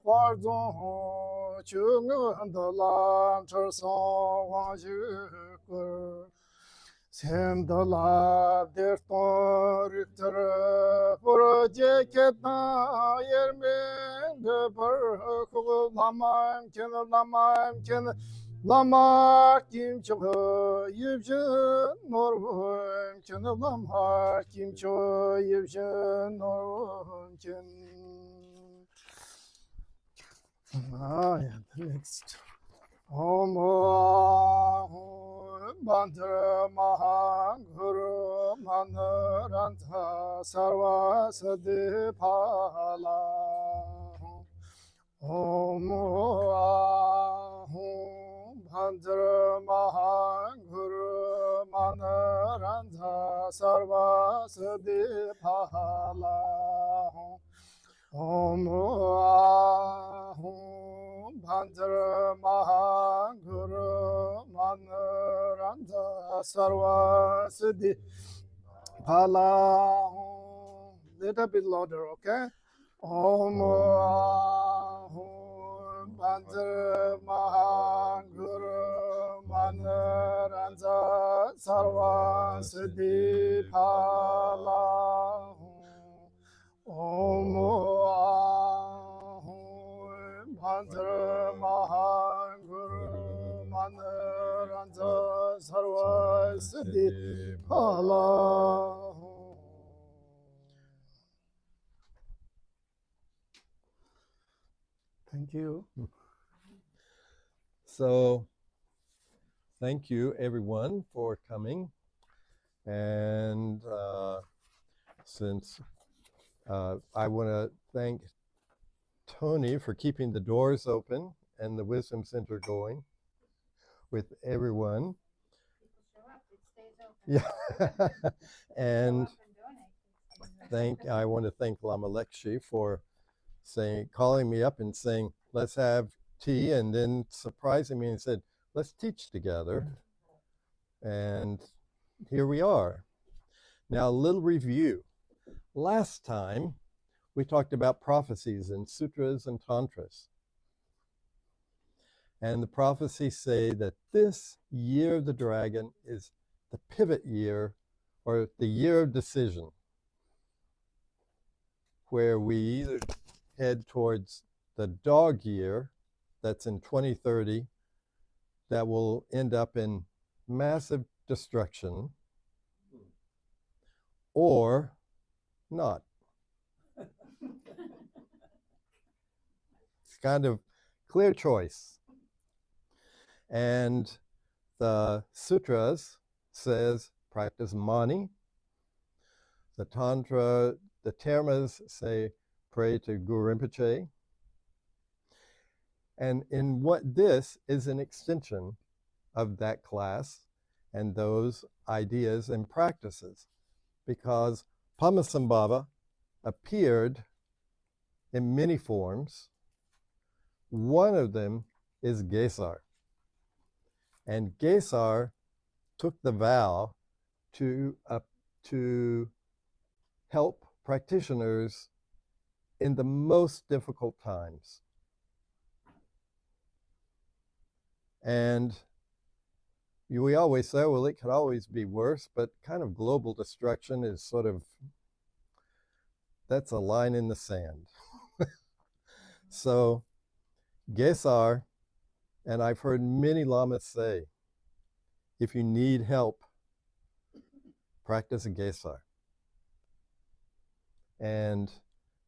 花中就我的浪车上往去过。Sem the la der tor ter por je ketna yermen de par ko lama ken lama kim cho yibje nor ken lama kim cho yibje nor ken. Yeah, the next. Om Bandra Mahanguru Manaranta Sarva Sadipala Om Bandra Mahanguru Manaranta Sarva Sadipala Om Bandra Mahanguru Manaranta Sarva Siddhi Phala. Little bit louder, okay? Om Bandra Mahanguru Manaranta Sarva Siddhi Phala. Om Bandra Mahanguru Manaranta Sarva Siddhi Phala. Thank you. So, thank you everyone for coming. And since I want to thank Tony for keeping the doors open and the Wisdom Center going with everyone. Yeah. And I want to thank Lama Lakshey for calling me up and saying, let's have tea, and then surprising me and said, let's teach together. And here we are. Now, a little review. Last time, we talked about prophecies and sutras and tantras. And the prophecies say that this year of the dragon is the pivot year, or the year of decision, where we either head towards the dog year, that's in 2030, that will end up in massive destruction, or not. It's kind of clear choice. And the sutras says practice mani. The tantra, the termas say pray to Guru Rinpoche. And in what this is an extension of that class and those ideas and practices, because Padmasambhava appeared in many forms. One of them is Gesar. And Gesar took the vow to help practitioners in the most difficult times. And we always say, well, it could always be worse, but kind of global destruction is sort of, that's a line in the sand. So Gesar, and I've heard many lamas say, if you need help, practice a Gesar. And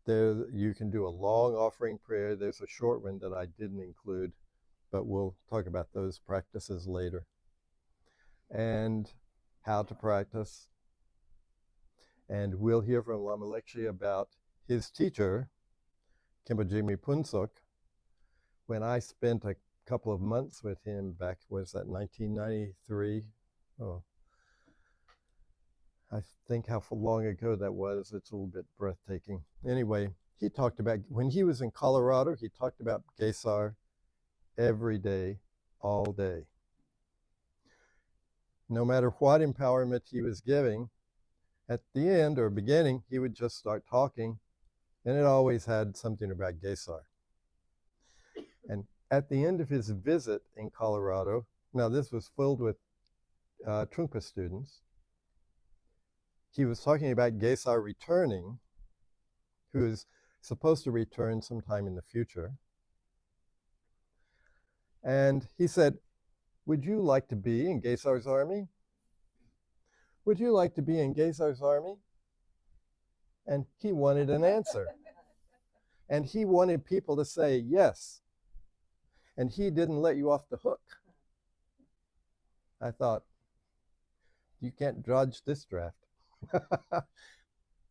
there you can do a long offering prayer. There's a short one that I didn't include, but we'll talk about those practices later. And how to practice. And we'll hear from Lama Lakshey about his teacher, Khenpo Mipham, when I spent a couple of months with him back, was that 1993? Oh, I think how long ago that was. It's a little bit breathtaking. Anyway, he talked about, when he was in Colorado, he talked about Gesar every day, all day. No matter what empowerment he was giving, at the end or beginning, he would just start talking, and it always had something about Gesar. And at the end of his visit in Colorado, now this was filled with Trungpa students, he was talking about Gesar returning, who is supposed to return sometime in the future. And he said, would you like to be in Gesar's army? Would you like to be in Gesar's army? And he wanted an answer. And he wanted people to say yes. And he didn't let you off the hook. I thought, you can't dodge this draft.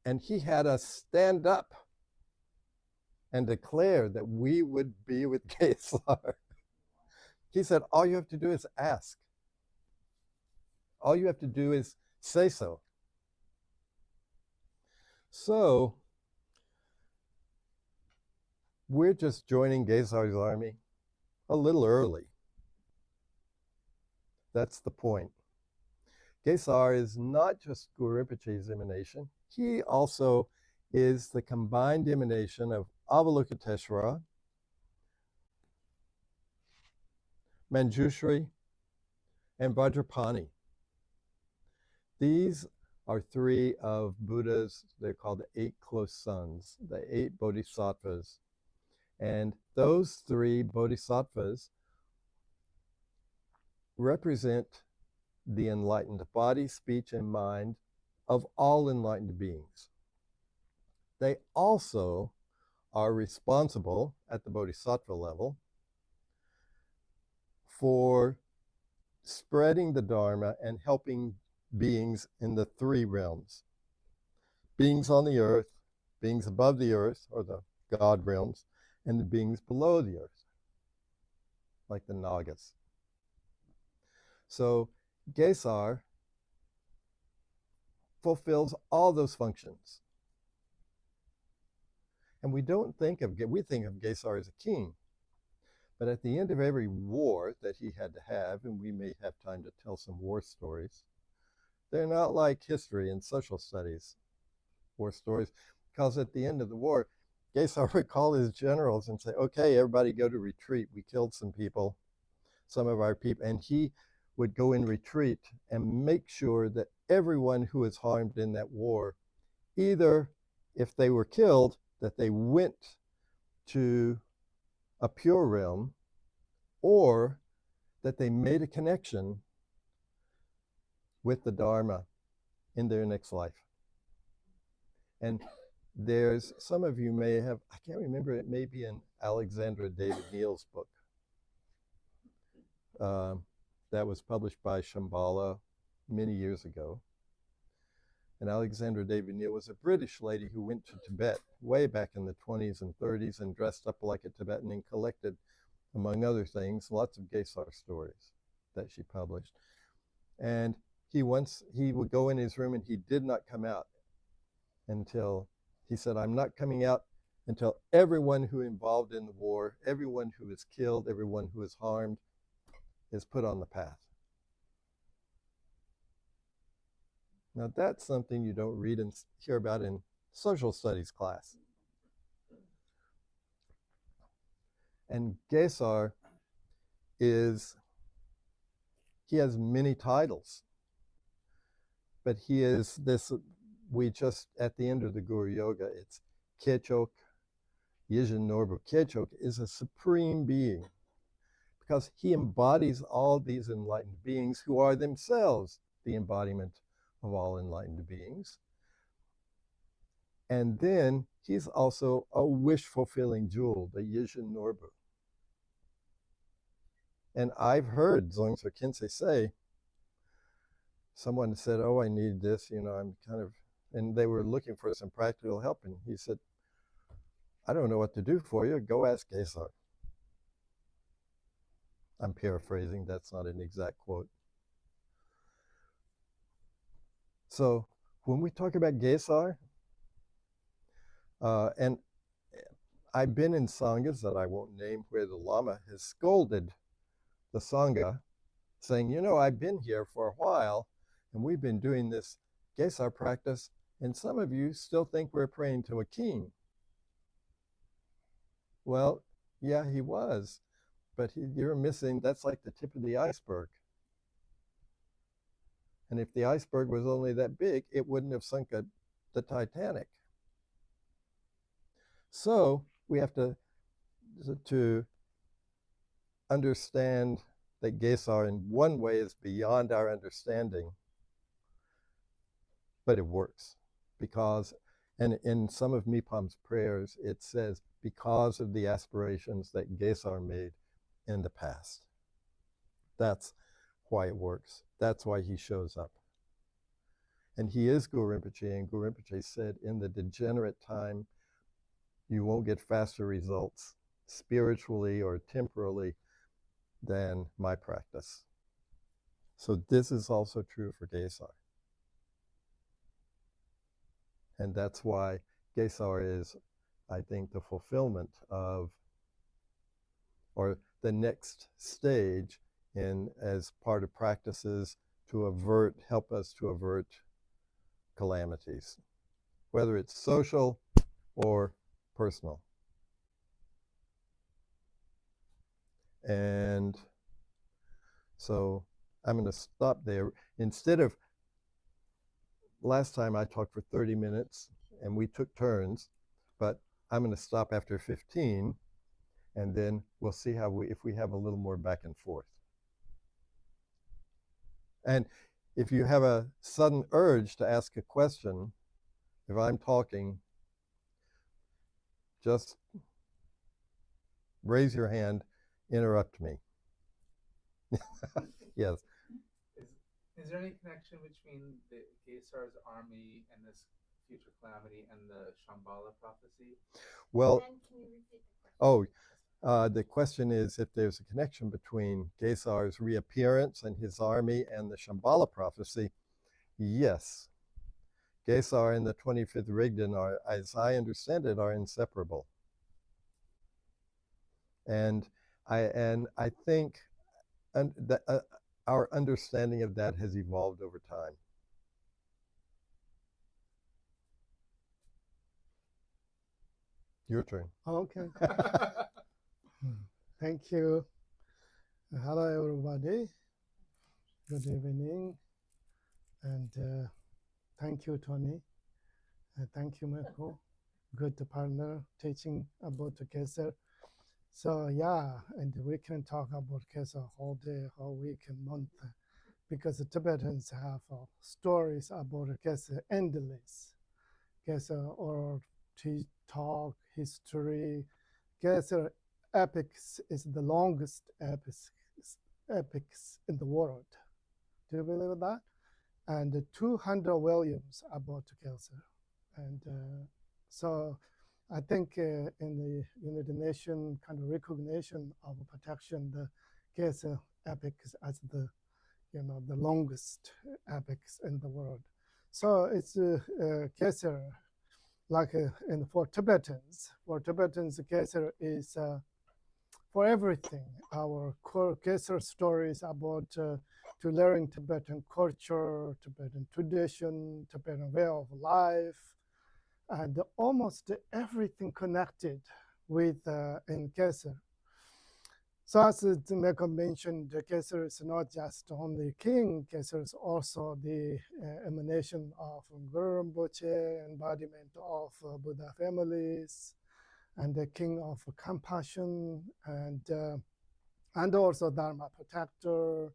And he had us stand up and declare that we would be with Gesar. He said, all you have to do is ask. All you have to do is say so. So, we're just joining Gesar's army a little early. That's the point. Gesar is not just Guru Rinpoche's emanation. He also is the combined emanation of Avalokiteshvara, Manjushri, and Vajrapani. These are three of Buddha's, they're called the 8 close sons, the 8 bodhisattvas. And those 3 bodhisattvas represent the enlightened body, speech, and mind of all enlightened beings. They also are responsible at the bodhisattva level for spreading the dharma and helping beings in the 3 realms. Beings on the earth, beings above the earth, or the God realms, and the beings below the earth, like the Nagas. So Gesar fulfills all those functions. And we think of Gesar as a king, but at the end of every war that he had to have, and we may have time to tell some war stories, they're not like history and social studies war stories, because at the end of the war, Gesar would call his generals and say, okay, everybody go to retreat. We killed some people, some of our people, and he would go in retreat and make sure that everyone who was harmed in that war, either if they were killed, that they went to a pure realm, or that they made a connection with the Dharma in their next life. And there's, some of you may have, I can't remember, it may be in Alexandra David Neal's book. That was published by Shambhala many years ago. And Alexandra David Neal was a British lady who went to Tibet way back in the 20s and 30s and dressed up like a Tibetan and collected, among other things, lots of Gesar stories that she published. And he would go in his room and he did not come out until, he said, I'm not coming out until everyone who involved in the war, everyone who is killed, everyone who is harmed, is put on the path. Now that's something you don't read and hear about in social studies class. And Gesar he has many titles, but he is this, we just, at the end of the Guru Yoga, it's Kechok, Yijin Norbu. Kechok is a supreme being because he embodies all these enlightened beings who are themselves the embodiment of all enlightened beings. And then he's also a wish-fulfilling jewel, the Yijin Norbu. And I've heard Dzongtse Khyentse say, someone said, oh, I need this, I'm kind of, and they were looking for some practical help. And he said, I don't know what to do for you. Go ask Gesar. I'm paraphrasing. That's not an exact quote. So when we talk about Gesar, and I've been in sanghas that I won't name where the Lama has scolded the sangha, saying, I've been here for a while, and we've been doing this Gesar practice, and some of you still think we're praying to a king. Well, Yeah, he was. But you're missing, that's like the tip of the iceberg. And if the iceberg was only that big, it wouldn't have sunk the Titanic. So we have to understand that Gesar in one way is beyond our understanding, but it works because, and in some of Mipham's prayers, it says, because of the aspirations that Gesar made in the past. That's why it works. That's why he shows up. And he is Guru Rinpoche, and Guru Rinpoche said, in the degenerate time, you won't get faster results spiritually or temporally than my practice. So this is also true for Gesar. And that's why Gesar is, I think, the fulfillment of, or the next stage in as part of practices to help us to avert calamities, whether it's social or personal. And so I'm going to stop there. Instead of, last time I talked for 30 minutes and we took turns, but I'm going to stop after 15 and then we'll see if we have a little more back and forth. And if you have a sudden urge to ask a question, if I'm talking, just raise your hand, interrupt me. Yes. Is there any connection between the Gesar's army and this future calamity and the Shambhala prophecy? Well, And can you repeat the question? the question is if there's a connection between Gesar's reappearance and his army and the Shambhala prophecy. Yes. Gesar and the 25th Rigden are, as I understand it, are inseparable. And I think our understanding of that has evolved over time. Your turn. Okay. Thank you. Hello, everybody. Good evening. And thank you, Tony. Thank you, Michael. Good partner teaching about the Gesar. So yeah, and we can talk about Gesar all day, all week and month, because the Tibetans have stories about Gesar endless. Gesar oral talk, history. Gesar epics is the longest epics in the world. Do you believe that? And 200 volumes about Gesar. And so I think in the United Nations kind of recognition of protection, the Gesar epics as the, the longest epics in the world. So it's Gesar, like and for Tibetans, Gesar is for everything. Our core Gesar stories about to learn Tibetan culture, Tibetan tradition, Tibetan way of life, and almost everything connected with in Gesar. So as Michael mentioned, Gesar is not just only king, Gesar is also the emanation of Guru Rinpoche, embodiment of Buddha families, and the king of compassion, and also Dharma protector.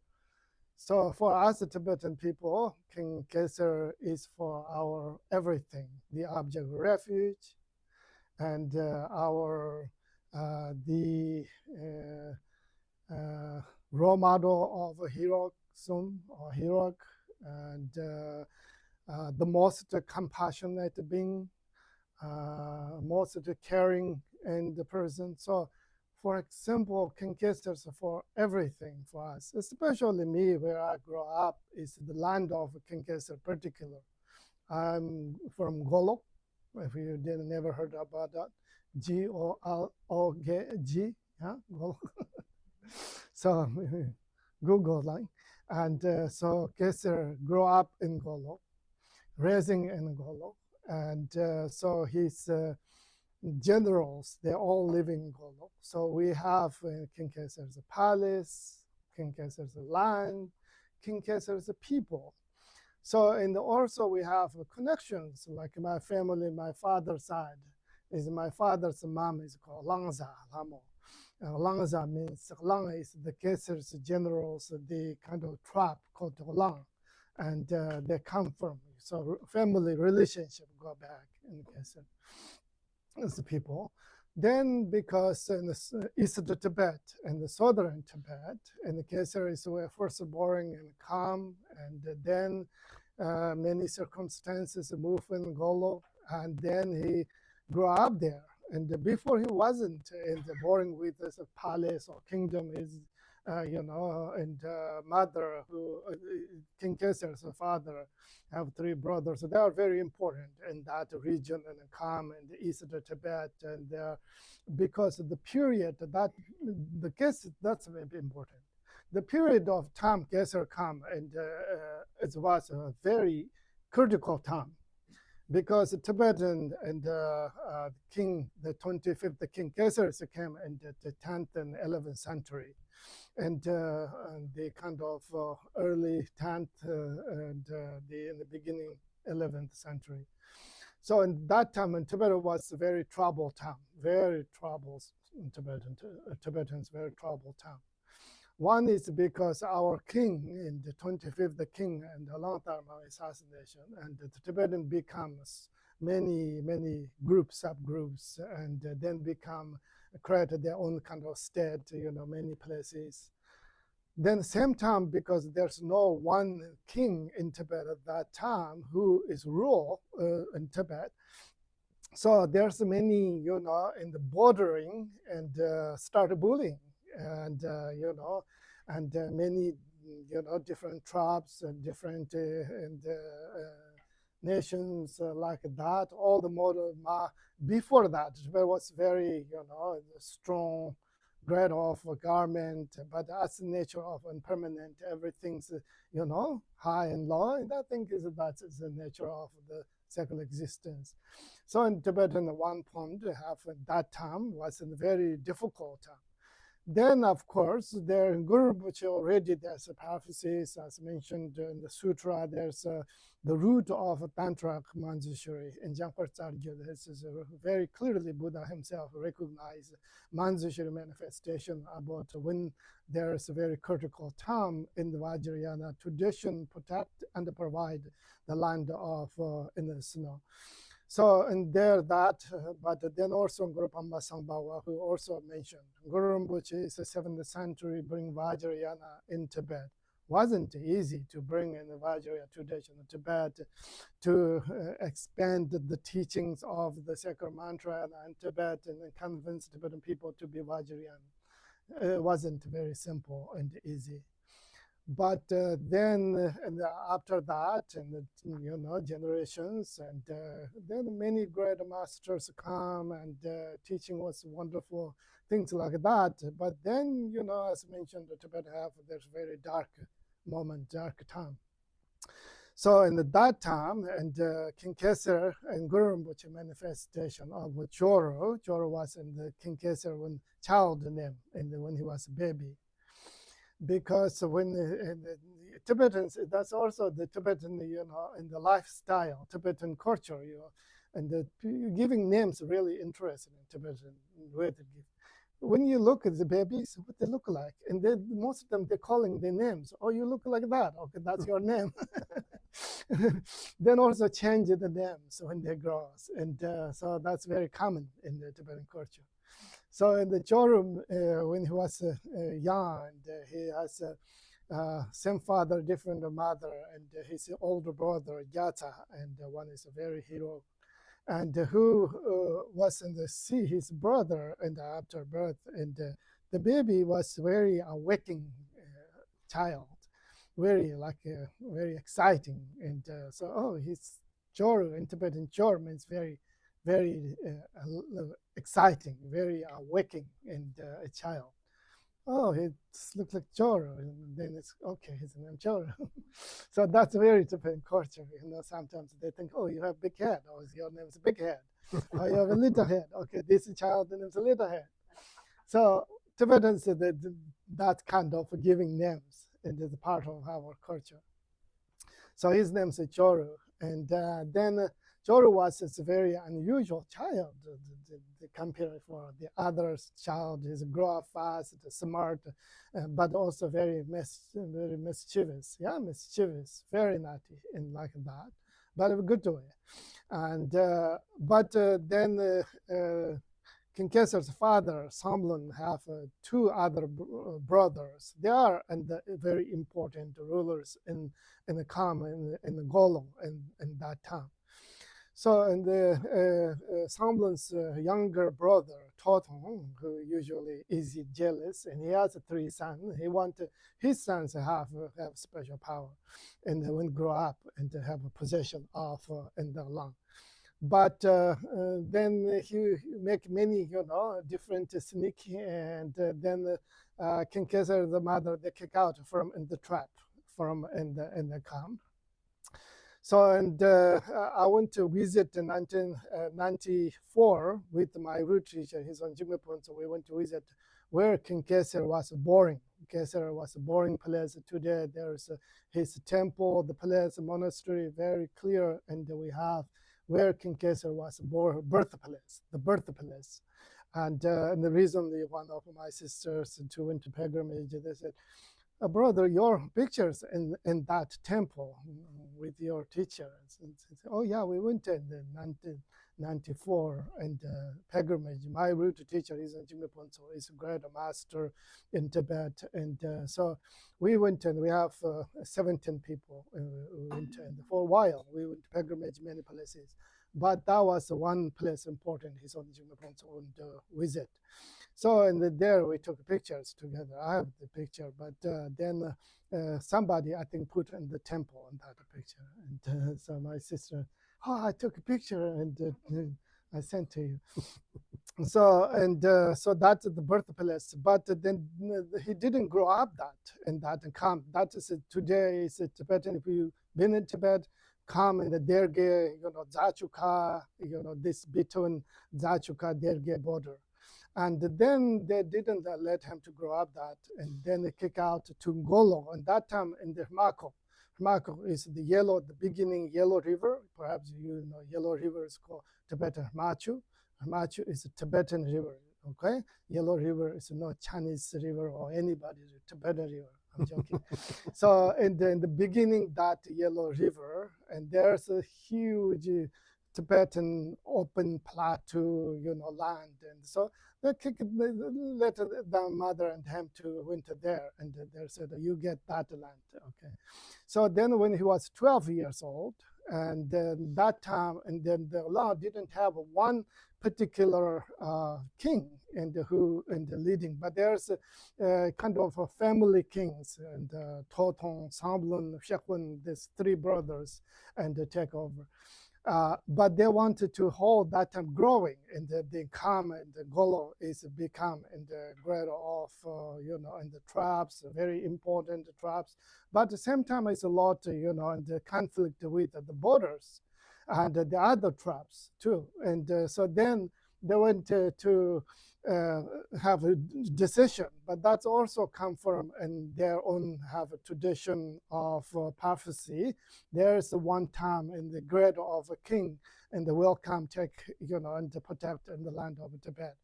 So for us, the Tibetan people, King Gesar is for our everything, the object of refuge, and our role model of heroism or heroic, and the most compassionate being, most caring in the person. So for example, King Gesar for everything for us, especially me, where I grew up, is the land of King Gesar particular. I'm from Golok, if you never heard about that, G-O-L-O-G, yeah, Golok. So Google line. And so Gesar grew up in Golok, raising in Golok. And so he's generals, they all live in Golo. So we have King Gesar's palace, King Gesar's land, King Gesar's people. So, and also we have connections, like my family, my father's side, is my father's mom is called Langza, Lama. Langza means, Lang is the Gesar's generals, the kind of tribe called Lang, and they come from, so family relationship go back in Gesar as the people. Then because in the east of the Tibet and the southern Tibet, and the Gesar is first born and calm, and then many circumstances move in Golo, and then he grew up there. And before he wasn't in the born with this palace or kingdom, his and mother, who King Gesar's father, have 3 brothers. So they are very important in that region and Kham and the east of the Tibet, and because of the period that the Gesar, that's very important. The period of time Gesar come, and it was a very critical time, because the Tibetan and king, the 25th king Gesar came in the 10th and 11th century, and the kind of early 10th and in the beginning 11th century. So in that time in Tibet was a very troubled time, very troubled in Tibetans, very troubled time. One is because our king in the 25th king and the long dharma assassination, and the Tibetan becomes many groups, subgroups, and then created their own kind of state, many places. Then same time, because there's no one king in Tibet at that time who is rule in Tibet, so there's many, in the bordering, and start bullying, and and many, different tribes and different nations like that. All the model before that, there was very, strong grade of garment, but that's the nature of impermanent. Everything's, high and low. And I think that's the nature of the secular existence. So in Tibetan, at one point, have at that time was a very difficult time. Then, of course, there in Guru Rinpoche already there's a prophecies, as mentioned in the sutra. There's the root of Tantra Manjushri in Jamgon Ju. This is very clearly Buddha himself recognized Manjushri manifestation about when there is a very critical time in the Vajrayana tradition, protect and provide the land of in the snow. So and there that, but then also Guru Padmasambhava, who also mentioned Guru Rinpoche is the 7th century bring Vajrayana in Tibet. Wasn't easy to bring in the Vajrayana tradition in Tibet, to expand the teachings of the sacred mantra in Tibet and convince Tibetan people to be Vajrayana. It wasn't very simple and easy. But then, and after that, and generations, and then many great masters come, and teaching was wonderful, things like that. But then, as mentioned, the Tibet there's very dark moment, dark time. So in that time, and King Gesar and Guru Rinpoche manifestation of Choro was in the King Gesar when child name, and when he was a baby. Because when the Tibetans, that's also the Tibetan, in the lifestyle, Tibetan culture, and the giving names really interesting in Tibetan way to give. When you look at the babies, what they look like, and most of them they're calling their names. Oh, you look like that. Okay, that's your name. Then also change the names when they grow, and so that's very common in the Tibetan culture. So in the Chorum, when he was young, and he has same father, different mother, and his older brother, Gesar, and one is a very hero, and who was in the sea, his brother, and after birth, and the baby was very awakening child, very very exciting, and so he's Choru in Tibetan. Choru means very exciting, very awakening, and a child. Oh, it looks like Choro, and then it's okay, his name Choro. So that's very Tibetan culture. Sometimes they think, oh, you have big head, or your name is big head. Oh, you have a little head. Okay, this child and it's a little head. So Tibetans, that kind of giving names, and it's part of our culture. So his name is Choru. And then Choru was a very unusual child compared for the other child. He grew up fast, smart, but also very mischievous. Yeah, mischievous, very naughty and like that, but a good way. And then King Gesar's father, Samlun, have two other brothers. They are very important rulers in the Kham, in the Golong, in that time. So, and Samlun's younger brother, Totong, who usually is jealous, and he has three sons. He wants his sons to have special power, and when grow up and to have a possession of in the land. But then he make many, different sneaky, and then King Gesar, the mother, they kick out from in the trap, from in the camp. So, and I went to visit in 1994 with my root teacher. He's on Jimipon, so we went to visit where King Gesar was born. Gesar was a boring place. Today there's his temple, the place, the monastery, very clear, and we have where King Gesar was born, birthplace, the birthplace. And the reason one of my sisters who went to pilgrimage, they said, brother, your pictures in that temple with your teacher. And said, oh yeah, we went in 1994 and pilgrimage. My root teacher is in Jimipon, so he's a great master in Tibet. And so we went and we have 17 people who went for a while. We went to pilgrimage many places. But that was one place important, he's on Jimipon, so on the visit. So and there we took pictures together. I have the picture, but then somebody I think put in the temple in that picture. And so my sister, oh, I took a picture and I sent to you. So and so that's the birthplace. But then he didn't grow up in that camp. That is today is Tibetan. If you've been in Tibet, come in the Derge, Zachuka, this between Zachuka Derge border. And then they didn't let him to grow up that, and then they kick out to Ngolo. And that time in the Hmako. Hmako is the beginning Yellow River. Perhaps you know Yellow River is called Tibetan Hmachu. Hmachu is a Tibetan river, okay? Yellow River is not Chinese river or anybody's Tibetan river. I'm joking. So in the beginning, that Yellow River, and there's a huge Tibetan open plateau, land. And so they let the mother and him to winter there. And they said, you get that land, okay? So then when he was 12 years old, and then that time, and then the law didn't have one particular king and the leading, but there's kind of a family kings, and Totong, Samlun, Shekhun, these three brothers, and they take over. But they wanted to hold that time growing, and the Kham and the Golo is become in the grade of, in the tribes, very important tribes. But at the same time, it's a lot, in the conflict with the borders and the other tribes too. And so then they went to have a decision, but that's also come from and their own have a tradition of prophecy. There's one time in the grade of a king and the will come take, and to protect in the land of Tibet.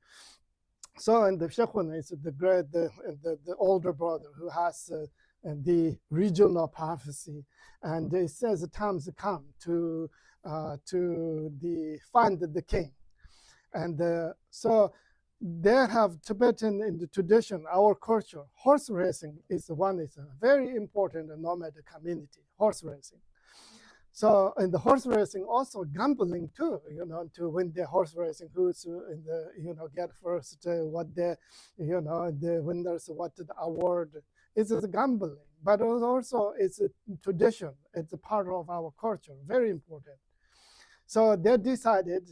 So in the Shekhun is the older brother who has the regional prophecy, and it says the times come to find the king. And so they have Tibetan in the tradition, our culture, horse racing is a very important nomad community, horse racing. So in the horse racing, also gambling too, to win the horse racing, who's in the, get first, what the winners, what the award. It's a gambling, but also it's a tradition. It's a part of our culture, very important. So they decided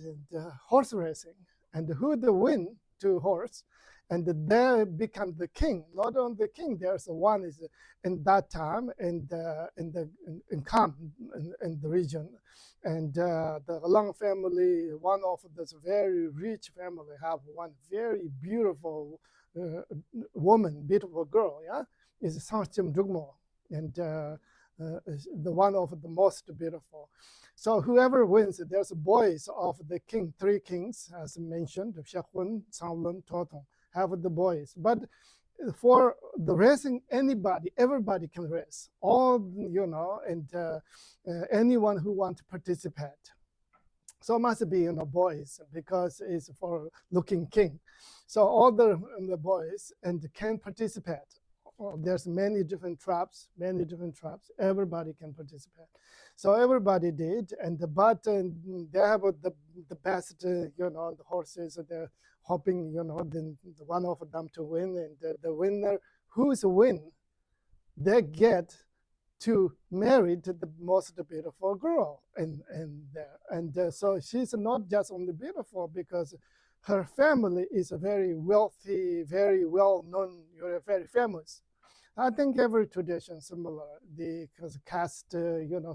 horse racing, and who the win to horse and they become the king. Not only the king, there's one is in that time in Kham in the region, and the Lang family, one of this very rich family, have one very beautiful woman, beautiful girl, yeah, is Sangchim Drugmo, and the one of the most beautiful. So whoever wins, there's boys of the king, three kings, as mentioned, Shekhun, Sanglun, Totong, have the boys. But for the racing, everybody can race. All, and anyone who wants to participate. So must be, boys, because it's for looking king. So all the boys and can participate. Well, there's many different tribes. Everybody can participate. So everybody did, but they have the best, the horses. They're hoping, the one of them to win, and the winner, who's win, they get to marry to the most beautiful girl in there. And so she's not just only beautiful because her family is very wealthy, very well known, very famous. I think every tradition similar, because caste,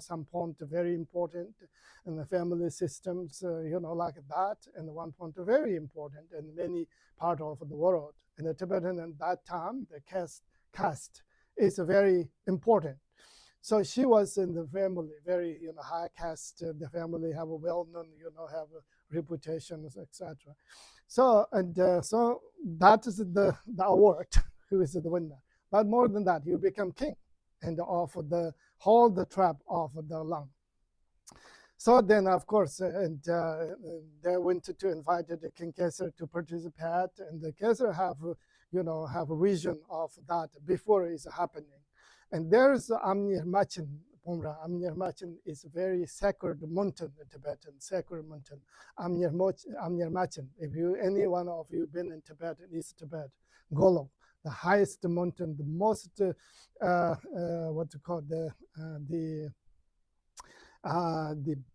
some point very important, and the family systems, like that, and one point very important in many parts of the world. In the Tibetan at that time, the caste is very important. So she was in the family, very high caste. The family have a well-known, have a reputation, etc. So so that is the award. Who is the winner? But more than that, you become king, and of the whole the tribe of the Lang. So then, of course, and they went to invite the King Gesar to participate, and the Gesar have a vision of that before it's happening. And there's Amnir Machen, Pomra. Amnir Machen is a very sacred mountain in Tibetan, sacred mountain. Amnir Machen. If any one of you been in Tibet, in East Tibet, Golok, the highest mountain, the most the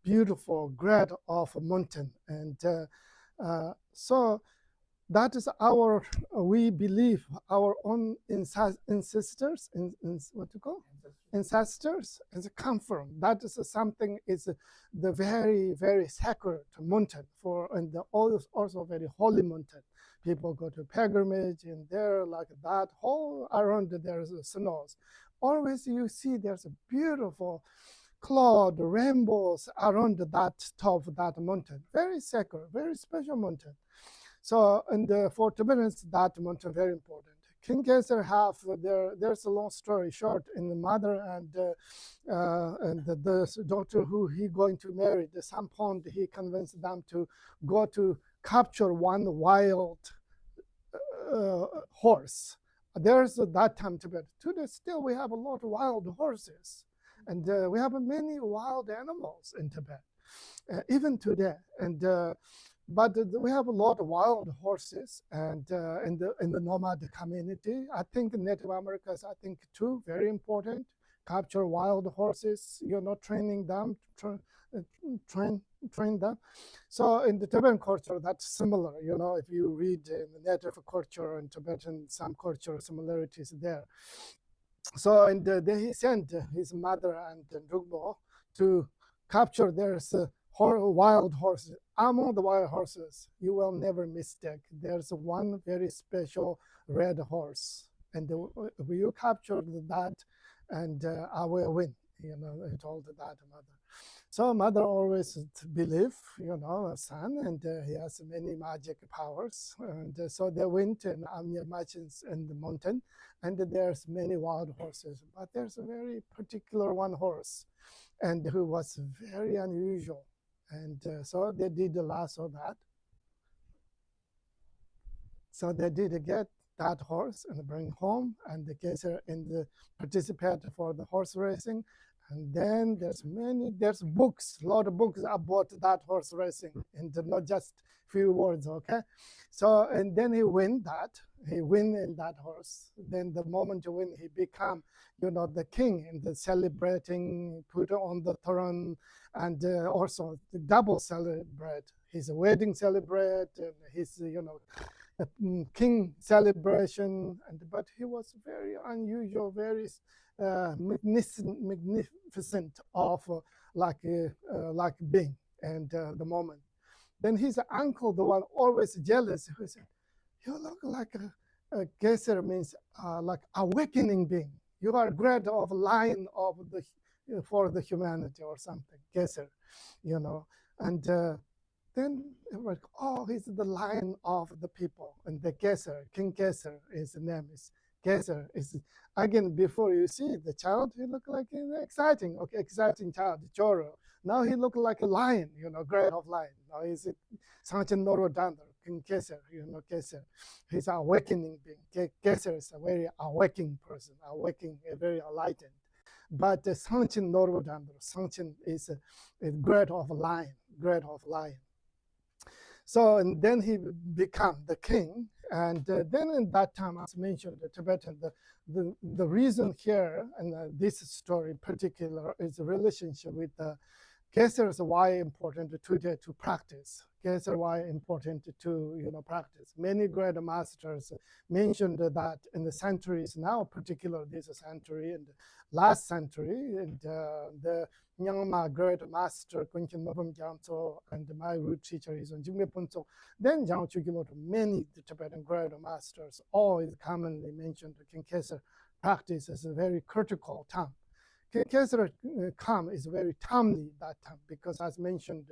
beautiful great of a mountain, and so that is our, we believe our own ancestors, ancestors, is come from. That is something, is the very, very sacred mountain for, and also very holy mountain. People go to pilgrimage, and there like that, whole around there's snows. Always you see there's a beautiful cloud, rainbows around that top of that mountain. Very sacred, very special mountain. So, and for Tibetans, that mountain very important. King Gesar have there's a long story short. In the mother and the daughter who he going to marry, at some point he convinced them to go to capture one wild horse. There's that time Tibet. Today still we have a lot of wild horses, and we have many wild animals in Tibet, even today. And but we have a lot of wild horses, and in the nomad community, I think Native Americans, I think too, very important. Capture wild horses, training them, train them. So in the Tibetan culture, that's similar. If you read in the Native culture and Tibetan, some cultural similarities there. So and then he sent his mother and Drugbo to capture there's wild horses. Among the wild horses, you will never mistake. There's one very special red horse, and if you capture that, and I will win. I told that mother. So mother always believe, son, and he has many magic powers. And so they went and Amnir Machins in the mountain, and there's many wild horses, but there's a very particular one horse, and who was very unusual. And so they did the last of that. So they did get that horse and bring home, and the Gesar participate for the horse racing. And then there's books, a lot of books about that horse racing, and not just few words, okay? So, and then he win in that horse. Then the moment to win, he become, the king, and celebrating, put on the throne, and also the double celebrate. His wedding celebrate, and his, king celebration, but he was very unusual, very magnificent of like being and the moment. Then his uncle, the one always jealous, who said, "You look like a Gesar, means like awakening being. You are great of lion of the for the humanity or something, Gesar, you know." And then it was, oh, he's the lion of the people. And the Gesar, King Gesar, his name is Gesar. Is again, before you see the child, he looked like an exciting, okay, exciting child, Choro. Now he looked like a lion, great of lion. Now he's Sanchin Norodandar, King Gesar, Gesar. He's an awakening being. Gesar is a very awakening person, awakening, very enlightened. But Sanchin Norodandar, Sanchin is a great of lion, great of lion. So, and then he became the king. And then in that time, as mentioned, the Tibetan, the reason here, and this story in particular, is the relationship with Gesar is why important today to practice. Gesar why important to practice. Many great masters mentioned that in the centuries now, particularly this century and last century, and the Nyangma great master Kunchen Mipham Gyamtso and my root teacher is Jamgon Ju Mipham. Then many Tibetan great masters always commonly mentioned King Gesar practice as a very critical time. Gesar come is very timely that time because, as mentioned,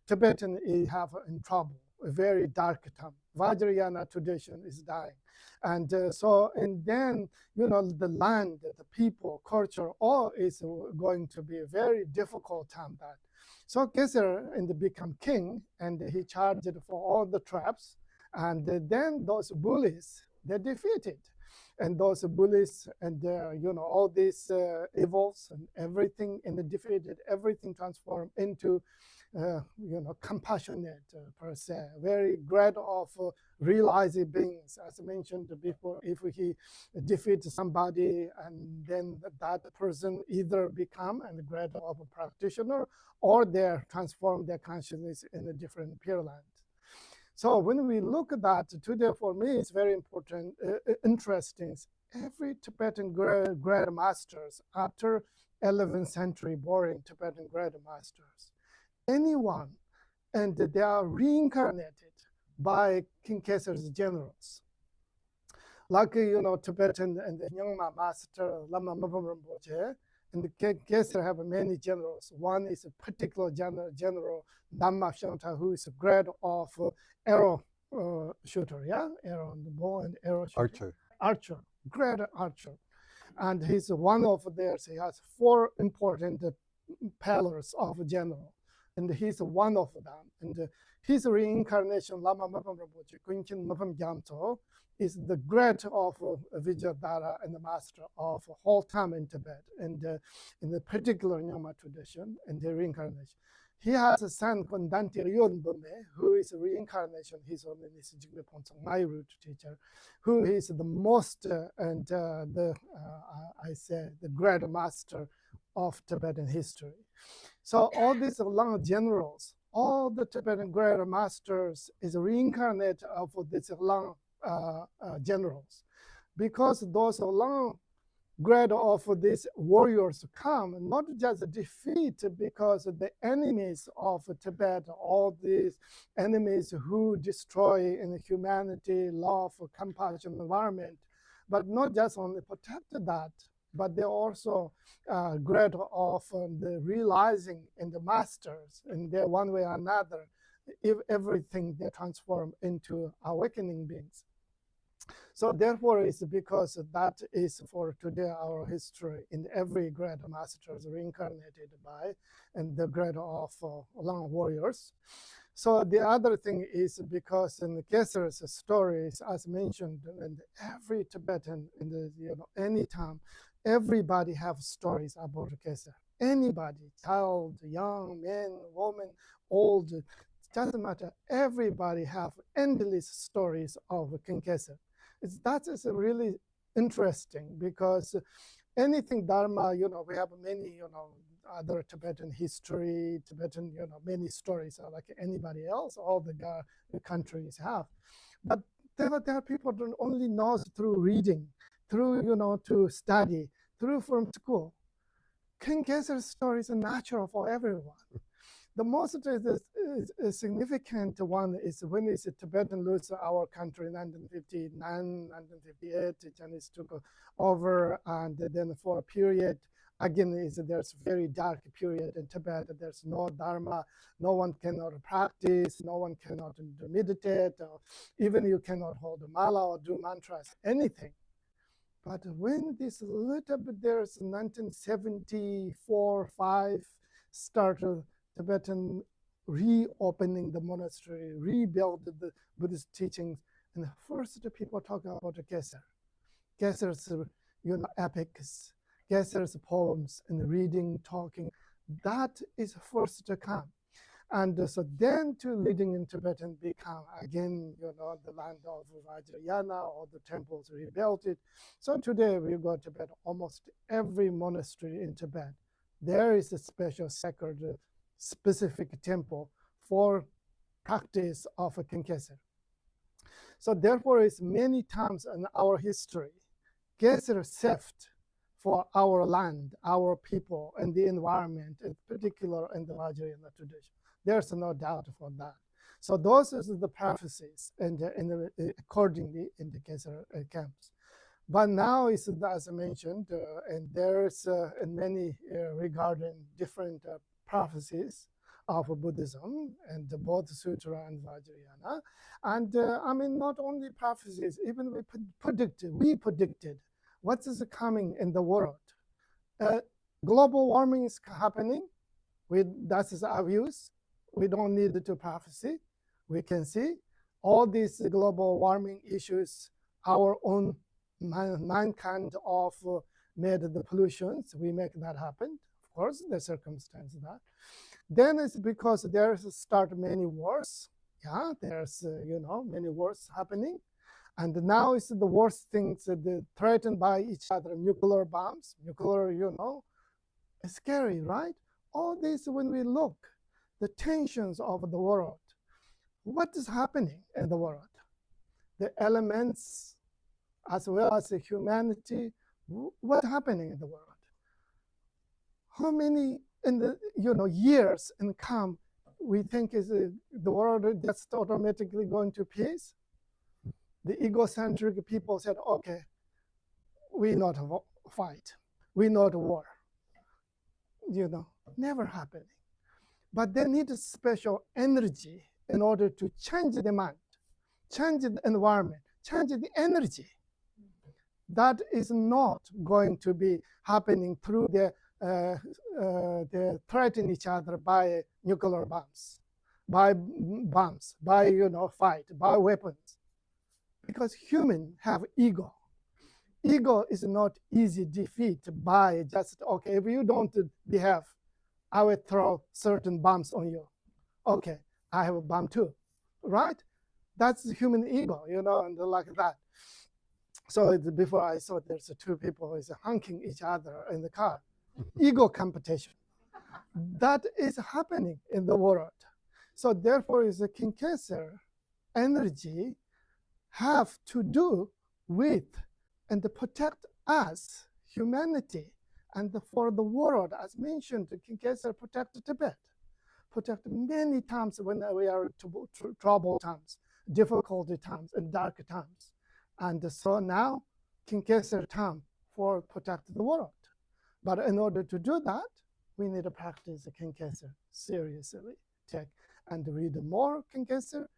Tibetan have in trouble, a very dark time. Vajrayana tradition is dying. And and then, the land, the people, culture, all is going to be a very difficult time that. So Gesar become king, and he charged for all the tribes. And then those bullies, they defeated. And those bullies and, all these evils and everything, and they defeated, everything transformed into, compassionate per se, very great of realizing beings. As I mentioned before, if he defeats somebody and then that person either become a great of a practitioner or they transform their consciousness in a different Pure Land. So when we look at that today, for me, it's very important, interesting. Every Tibetan great masters after 11th century born Tibetan great masters, anyone, and they are reincarnated by King Gesar's generals. Like, Tibetan and the Nyangma master, Lama Mipham Rinpoche, and the Gesar have many generals. One is a particular general, Dhamma Shanta, who is a grade of arrow shooter, arrow on the bow and arrow shooter. Archer, great archer. And he's one of theirs. He has 4 important pillars of a general, and he's one of them. And his reincarnation, Lama Mipham Rinpoche, Kunchen Mipham Gyamtso, is the great of Vajrapani and the master of whole time in Tibet, and in the particular Nyama tradition and the reincarnation. He has a son called Dante Ryonbome, who is a reincarnation. His own is my root teacher, who is the most and I say the great master of Tibetan history. So all these long generals, all the Tibetan great masters is reincarnate of these long generals, because those long grade of these warriors come not just defeat because the enemies of Tibet, all these enemies who destroy in humanity, love, compassion, environment, but not just only protect that, but they also grade of the realizing in the masters, and they one way or another, if everything they transform into awakening beings. So therefore, it's because that is for today our history in every great masters reincarnated by and the great of long warriors. So the other thing is because in the Gesar's stories, as mentioned, and every Tibetan in the any time, everybody have stories about Gesar. Anybody, child, young, man, woman, old, doesn't matter. Everybody have endless stories of King Gesar. That is really interesting because anything Dharma, we have many, other Tibetan history, Tibetan, many stories like anybody else, all the countries have. But There are people that only knows through reading, through, to study, through from school. King Gesar's story is natural for everyone. The most significant one is when it's Tibetan lose our country in 1959, 1958, the Chinese took over, and then for a period, again, there's very dark period in Tibet. There's no dharma, no one cannot practice, no one cannot meditate, or even you cannot hold a mala or do mantras, anything. But when this little bit, there's 1974, 5, started Tibetan reopening the monastery, rebuild the Buddhist teachings, and first the people talk about Gesar. Gesar's, epics, Gesar's poems, and reading, talking. That is first to come. And so then to leading in Tibetan become, again, the land of Vajrayana, all the temples rebuilt it. So today we go to Tibet, almost every monastery in Tibet, there is a special sacred, specific temple for practice of a King Gesar. So therefore, it's many times in our history, Gesar saved for our land, our people, and the environment, in particular in the Vajrayana tradition. There's no doubt for that. So those are the prophecies, and accordingly in the Gesar camps. But now, as I mentioned, and there's many regarding different prophecies of Buddhism, and both Sutra and Vajrayana. And not only prophecies, even we predicted what is coming in the world. Global warming is happening. That is obvious. We don't need to prophecy. We can see all these global warming issues, our own mankind of made the pollutions. We make that happen. Of course, the circumstance that. Then it's because there's start many wars. Yeah, there's many wars happening. And now it's the worst things threatened by each other, nuclear bombs, it's scary, right? All this, when we look, the tensions of the world, what is happening in the world? The elements, as well as the humanity, what's happening in the world? How many in the years and come we think is the world just automatically going to peace? The egocentric people said, okay, we not fight, we not war. Never happening. But they need a special energy in order to change the mind, change the environment, change the energy. That is not going to be happening through the threaten each other by nuclear bombs, by fight, by weapons. Because humans have ego. Ego is not easy defeat by just, okay, if you don't behave, I will throw certain bombs on you. Okay, I have a bomb too, right? That's human ego, and like that. So before I saw there's two people is honking each other in the car. Ego competition. That is happening in the world. So therefore is the King Gesar energy have to do with and to protect us, humanity, and for the world, as mentioned, King Gesar protect Tibet, protect many times when we are troubled times, difficulty times, and dark times. And so now, King Gesar time for protect the world. But in order to do that, we need to practice King Gesar seriously. Take and read more King Gesar,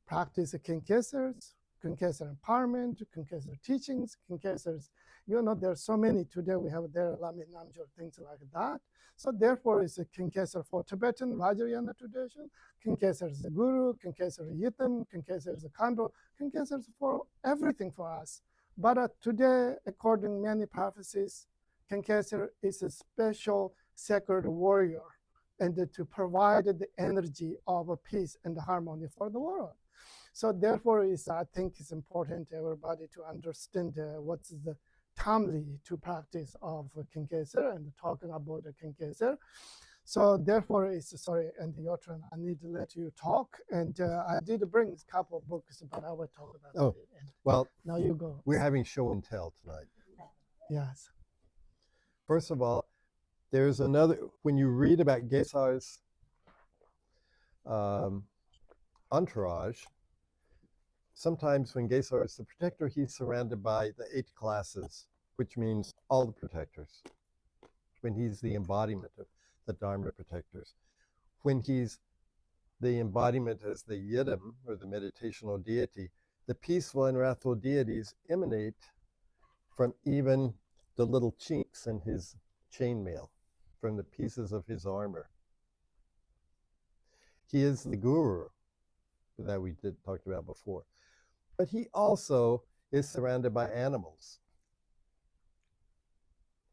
practice King Gesar's, King Gesar empowerment, King Gesar teachings, King Gesar's, there's so many today we have there, Lama Namjor, things like that. So therefore it's a King Gesar for Tibetan Vajrayana tradition, King Gesar is the Guru, King Gesar yidam, King Gesar is the Khandro, King Gesar is for everything for us. But today, according to many prophecies, King Gesar is a special sacred warrior and to provide the energy of peace and harmony for the world. So therefore, I think it's important everybody to understand what's the timely to practice of King Gesar and talking about the King Gesar. So therefore, it's sorry, and your turn. I need to let you talk. And I did bring a couple of books, but I will talk about Oh, it. And well, now you go. we're having show and tell tonight. Yes. First of all, there's another, when you read about Gesar's entourage, sometimes when Gesar is the protector, he's surrounded by the 8 classes, which means all the protectors. When he's the embodiment of the Dharma protectors. When he's the embodiment as the yidam, or the meditational deity, the peaceful and wrathful deities emanate from even the little chinks in his chainmail, from the pieces of his armor. He is the guru that we talked about before. But he also is surrounded by animals.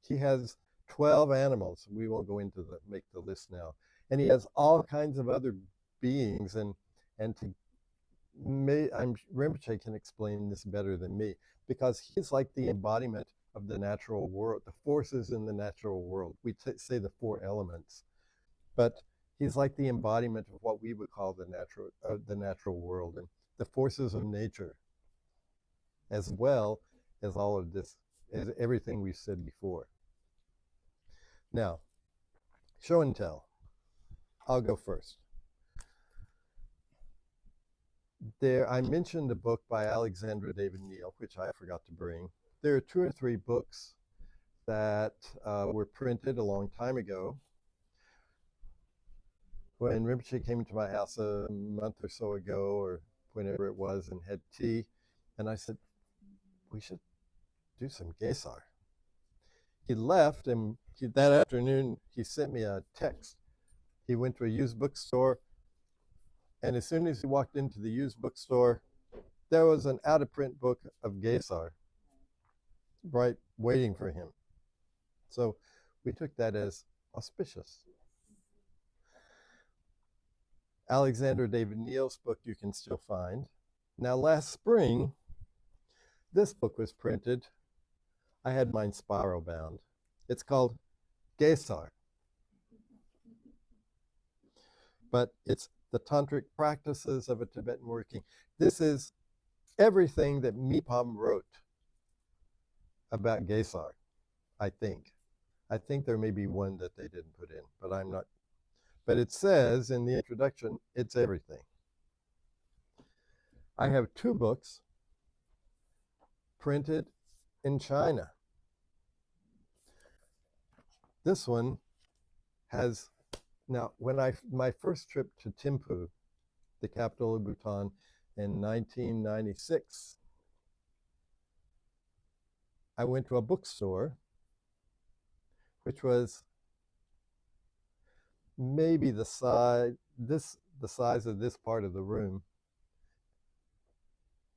He has 12 animals. We won't go into make the list now. And he has all kinds of other beings, and Rinpoche can explain this better than me, because he's like the embodiment of the natural world, the forces in the natural world. We say the 4 elements, but he's like the embodiment of what we would call the natural world, and the forces of nature, as well as all of this, as everything we've said before. Now, show and tell. I'll go first. I mentioned a book by Alexandra David Neal, which I forgot to bring. There are 2 or 3 books that were printed a long time ago. When Rinpoche came to my house a month or so ago, or whenever it was, and had tea, and I said, we should do some Gesar. He left, and that afternoon he sent me a text. He went to a used bookstore, and as soon as he walked into the used bookstore, there was an out-of-print book of Gesar right waiting for him. So we took that as auspicious. Alexander David Neal's book you can still find. Now, last spring, this book was printed. I had mine spiral bound. It's called Gesar, but it's the tantric practices of a Tibetan working. This is everything that Mipham wrote about Gesar, I think. I think there may be one that they didn't put in, but I'm not. But it says in the introduction, it's everything. I have 2 books printed in China. This one has, now when my first trip to Thimphu, the capital of Bhutan, in 1996, I went to a bookstore, which was maybe the size of this part of the room,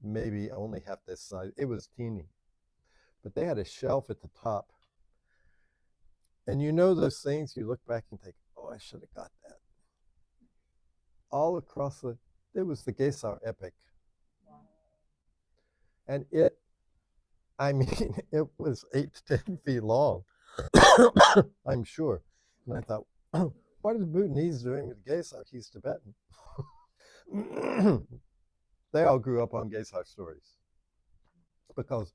maybe only half this size. It was teeny, but they had a shelf at the top. And you know those things, you look back and think, oh, I should have got that. All across it was the Gesar epic. And it was 8 to 10 feet long, I'm sure. And I thought, what is Bhutanese doing with Gesar? He's Tibetan. They all grew up on Gesar stories, because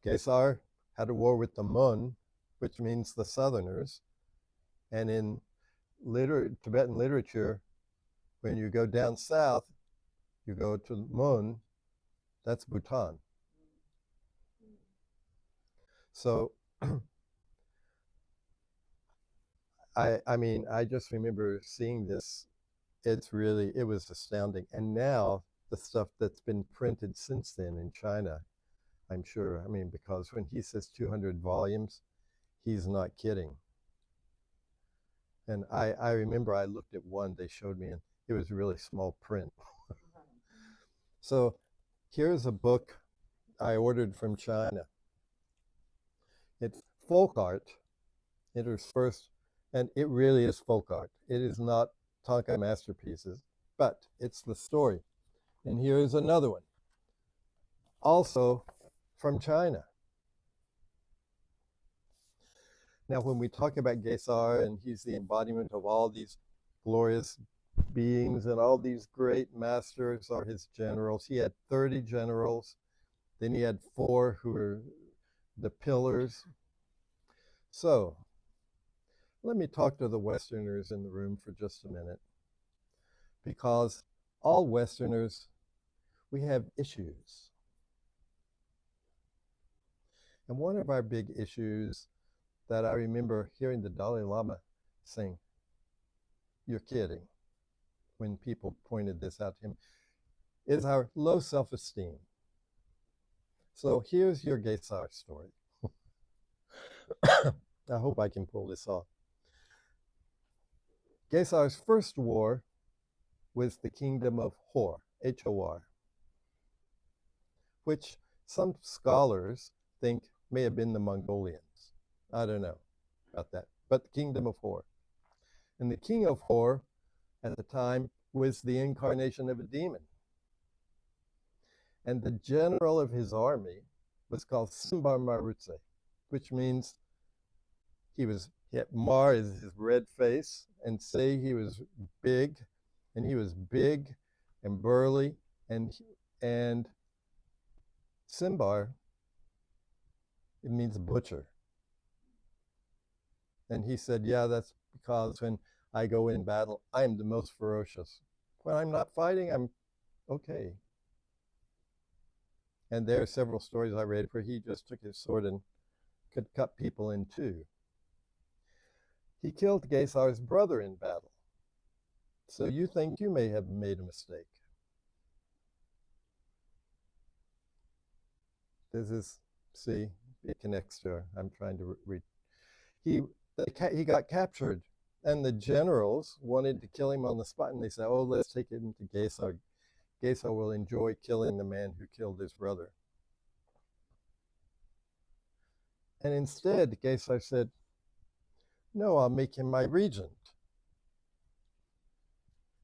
Gesar had a war with the Mun, which means the Southerners. And in Tibetan literature, when you go down south, you go to Mun, that's Bhutan. So I just remember seeing this. It was astounding. And now the stuff that's been printed since then in China, I'm sure, because when he says 200 volumes, he's not kidding. And I remember I looked at one they showed me, and it was really small print. So here's a book I ordered from China. It's folk art, interspersed, and it really is folk art. It is not Thangka masterpieces, but it's the story. And here's another one, also from China. Now, when we talk about Gesar, and he's the embodiment of all these glorious beings, and all these great masters are his generals. He had 30 generals. Then he had 4 who were the pillars. So let me talk to the Westerners in the room for just a minute, because all Westerners, we have issues. And one of our big issues that I remember hearing the Dalai Lama saying, "You're kidding," when people pointed this out to him, is our low self-esteem. So here's your Gesar story. I hope I can pull this off. Gesar's first war was the kingdom of Hor, H-O-R, which some scholars think may have been the Mongolians. I don't know about that, but the kingdom of Hor. And the king of Hor at the time was the incarnation of a demon. And the general of his army was called Simbar Marutse, which means he had Mar is his red face, and say he was big, and he was big and burly, and Simbar, it means butcher. And he said, yeah, that's because when I go in battle, I am the most ferocious. When I'm not fighting, I'm okay. And there are several stories I read where he just took his sword and could cut people in two. He killed Gesar's brother in battle. So you think you may have made a mistake. This is, see, it connects to, I'm trying to read. He got captured, and the generals wanted to kill him on the spot, and they said, oh, let's take him to Gesar. Gesar will enjoy killing the man who killed his brother. And instead, Gesar said, no, I'll make him my regent.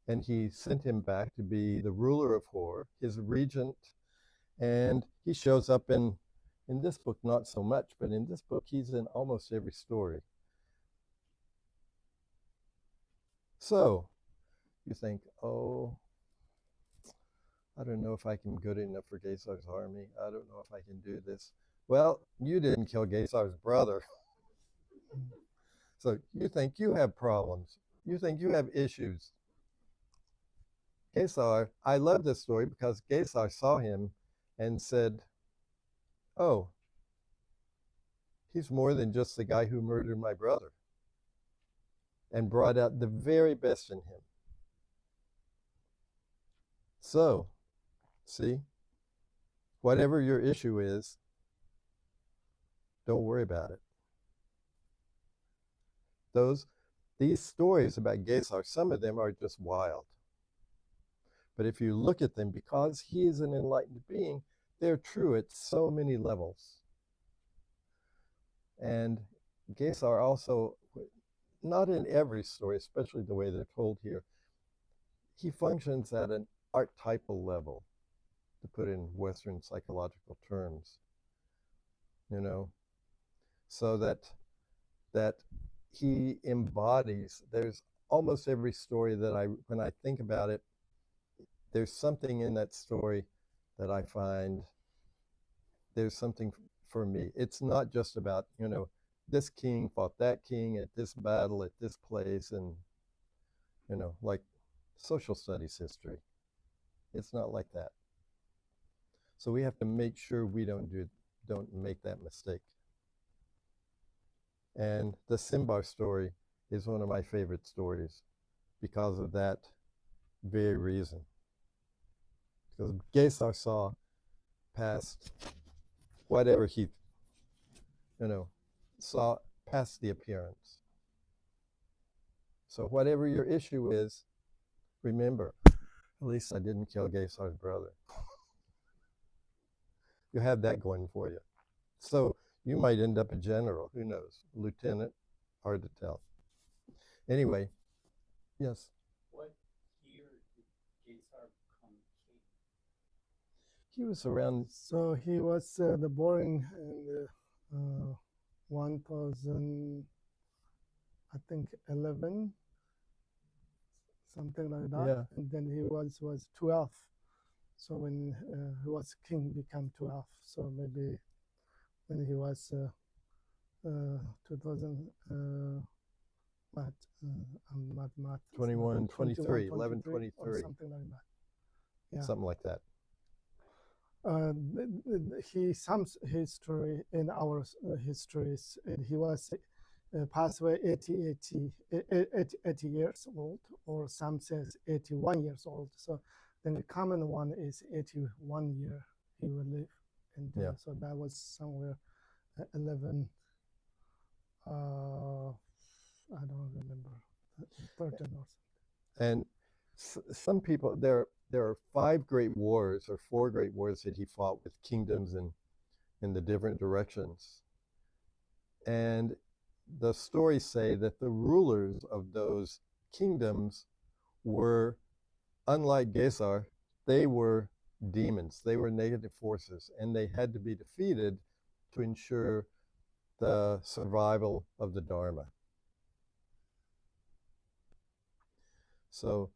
And he sent him back to be the ruler of Hor, his regent. And he shows up in this book, not so much, but in this book, he's in almost every story. So you think, oh, I don't know if I can be good enough for Gesar's army. I don't know if I can do this. Well, you didn't kill Gesar's brother. So you think you have problems. You think you have issues. Gesar, I love this story because Gesar saw him and said, oh, he's more than just the guy who murdered my brother, and brought out the very best in him. So, see, whatever your issue is, don't worry about it. These stories about Gesar, some of them are just wild. But if you look at them, because he is an enlightened being, they're true at so many levels. And Gesar also, not in every story, especially the way they're told here, he functions at an archetypal level, to put in Western psychological terms, you know, so that he embodies, there's almost every story that when I think about it, there's something in that story that I find there's something for me. It's not just about, you know, this king fought that king at this battle at this place, and, you know, like social studies history. It's not like that. So we have to make sure we don't make that mistake. And the Simbar story is one of my favorite stories because of that very reason. Because Gesar saw past whatever he, you know, saw past the appearance. So whatever your issue is, remember, at least I didn't kill Gesar's brother. You have that going for you. So you might end up a general, who knows, lieutenant, hard to tell. Anyway, yes? What year did Gesar become king? He was around, So he was born in 1000 I think 11, something like that. Yeah. And then he was 12. So when he was king, become 12. So maybe when he was 2000, what? I'm not math. 21, 23, 11, 23, or 23. something like that. Yeah. Something like that. He sums history in our histories, and he was passed away 80 years old, or some says 81 years old. So then the common one is 81 year he will live, and Yeah. so that was somewhere 11. I don't remember, 13 or something. And some people, there are 5 great wars or 4 great wars that he fought with kingdoms in the different directions. And the stories say that the rulers of those kingdoms were, unlike Gesar, they were demons. They were negative forces, and they had to be defeated to ensure the survival of the Dharma. So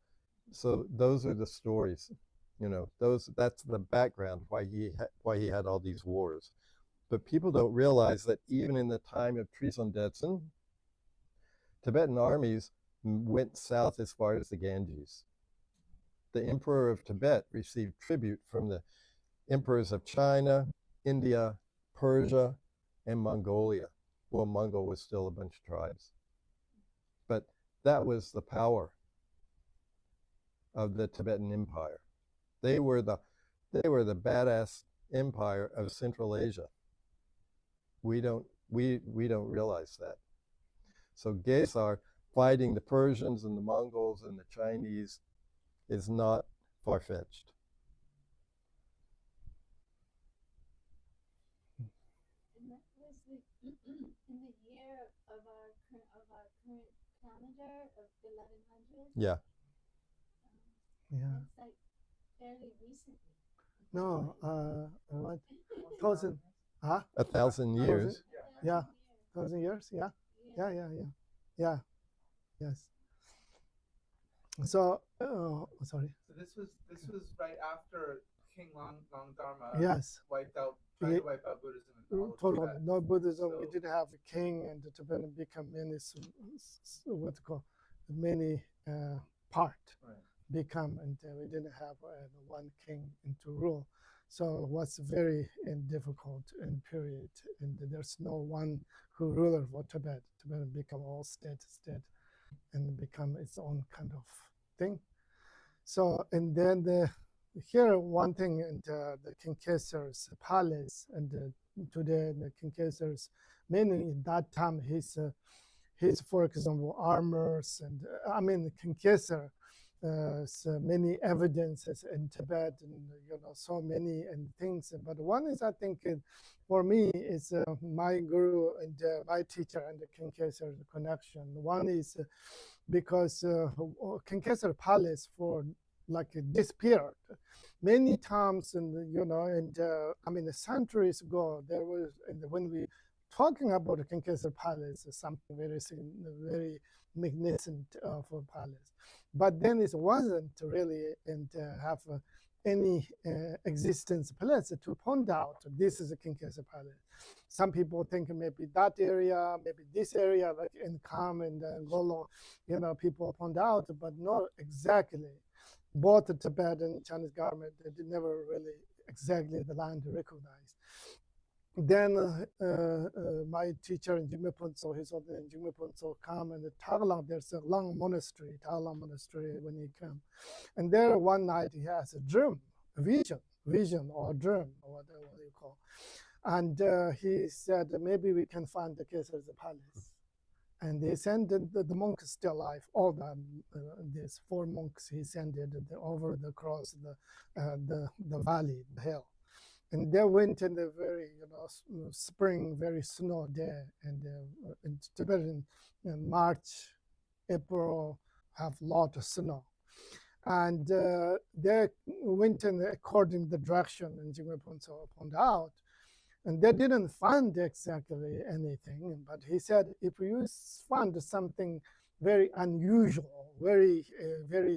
those are the stories, that's the background why he had all these wars. But people don't realize that even in the time of Trison Detsen, Tibetan armies went south as far as the Ganges. The emperor of Tibet received tribute from the emperors of China, India, Persia, and Mongolia. Well, Mongol was still a bunch of tribes. But that was the power of the Tibetan Empire. They were the badass empire of Central Asia. We don't realize that. So Gesar fighting the Persians and the Mongols and the Chinese is not far-fetched. And that was in the year of our current calendar of 1100. Yeah. Yeah. It's like fairly recently. No, what? 1,000? Huh? 1,000 years. Yeah. 1,000 years? Yeah. Yeah. Yes. So, sorry. So this was right after King Long Dharma Yes. tried to wipe out Buddhism in all of Totally. Tibet. No Buddhism. We So- didn't have a king, and the Tibetan become many, many part Right. become, and we didn't have one king to rule. So it was very difficult in period, and there's no one who ruler for Tibet. Tibet become all state, and become its own kind of thing. So, and then here one thing, and the King Gesar's palace, and today the King Gesar's, mainly in that time, his for example armors, and the King Gesar, so many evidences in Tibet, and so many and things. But one is, I think, for me, is my guru and my teacher and the King Gesar connection. One is because King Gesar palace for like disappeared many times, and the centuries ago there was, and when we talking about the King Gesar palace, something very magnificent for palace. But then it wasn't really, and have any existence place to point out this is a King Gesar palace. Some people think maybe that area, maybe this area, like in Kham and Golo, people point out, but not exactly. Both the Tibet and Chinese government, they never really exactly the land recognized. Then my teacher in Ju Mipham, so he's over in Ju Mipham, so come and Tagalong, there's a long monastery, Tagalong monastery when he came. And there one night he has a dream, a vision or dream, or whatever you call. And he said, maybe we can find the Gesar's palace. And they sent the monks still alive, all these 4 monks he sent over the cross, the valley, the hill. And they went in the very, spring, very snow day, and in Tibet in March, April, have a lot of snow. And they went in according to the direction, and Jamgon Ju Mipham pointed out, And they didn't find exactly anything, but he said, if you find something very unusual, very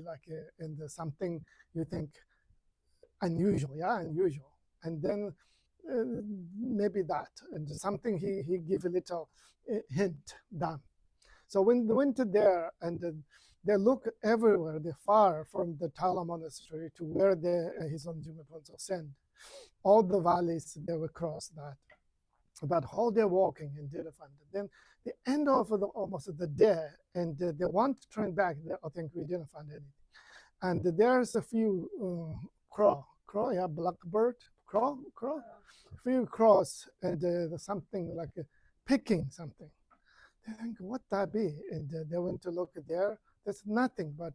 like in the something you think unusual, unusual, and then maybe that, and something he give a little hint done. So when they went there and they look everywhere, they far from the Tala monastery to where his own Jumiponso sent. All the valleys they will cross that. But how they're walking and didn't find it. Then the end of almost the day, and they want to turn back. I think we didn't find anything. And there's a few blackbird, a few crows, and something like picking something. They think, what that be? And they went to look there. There's nothing, but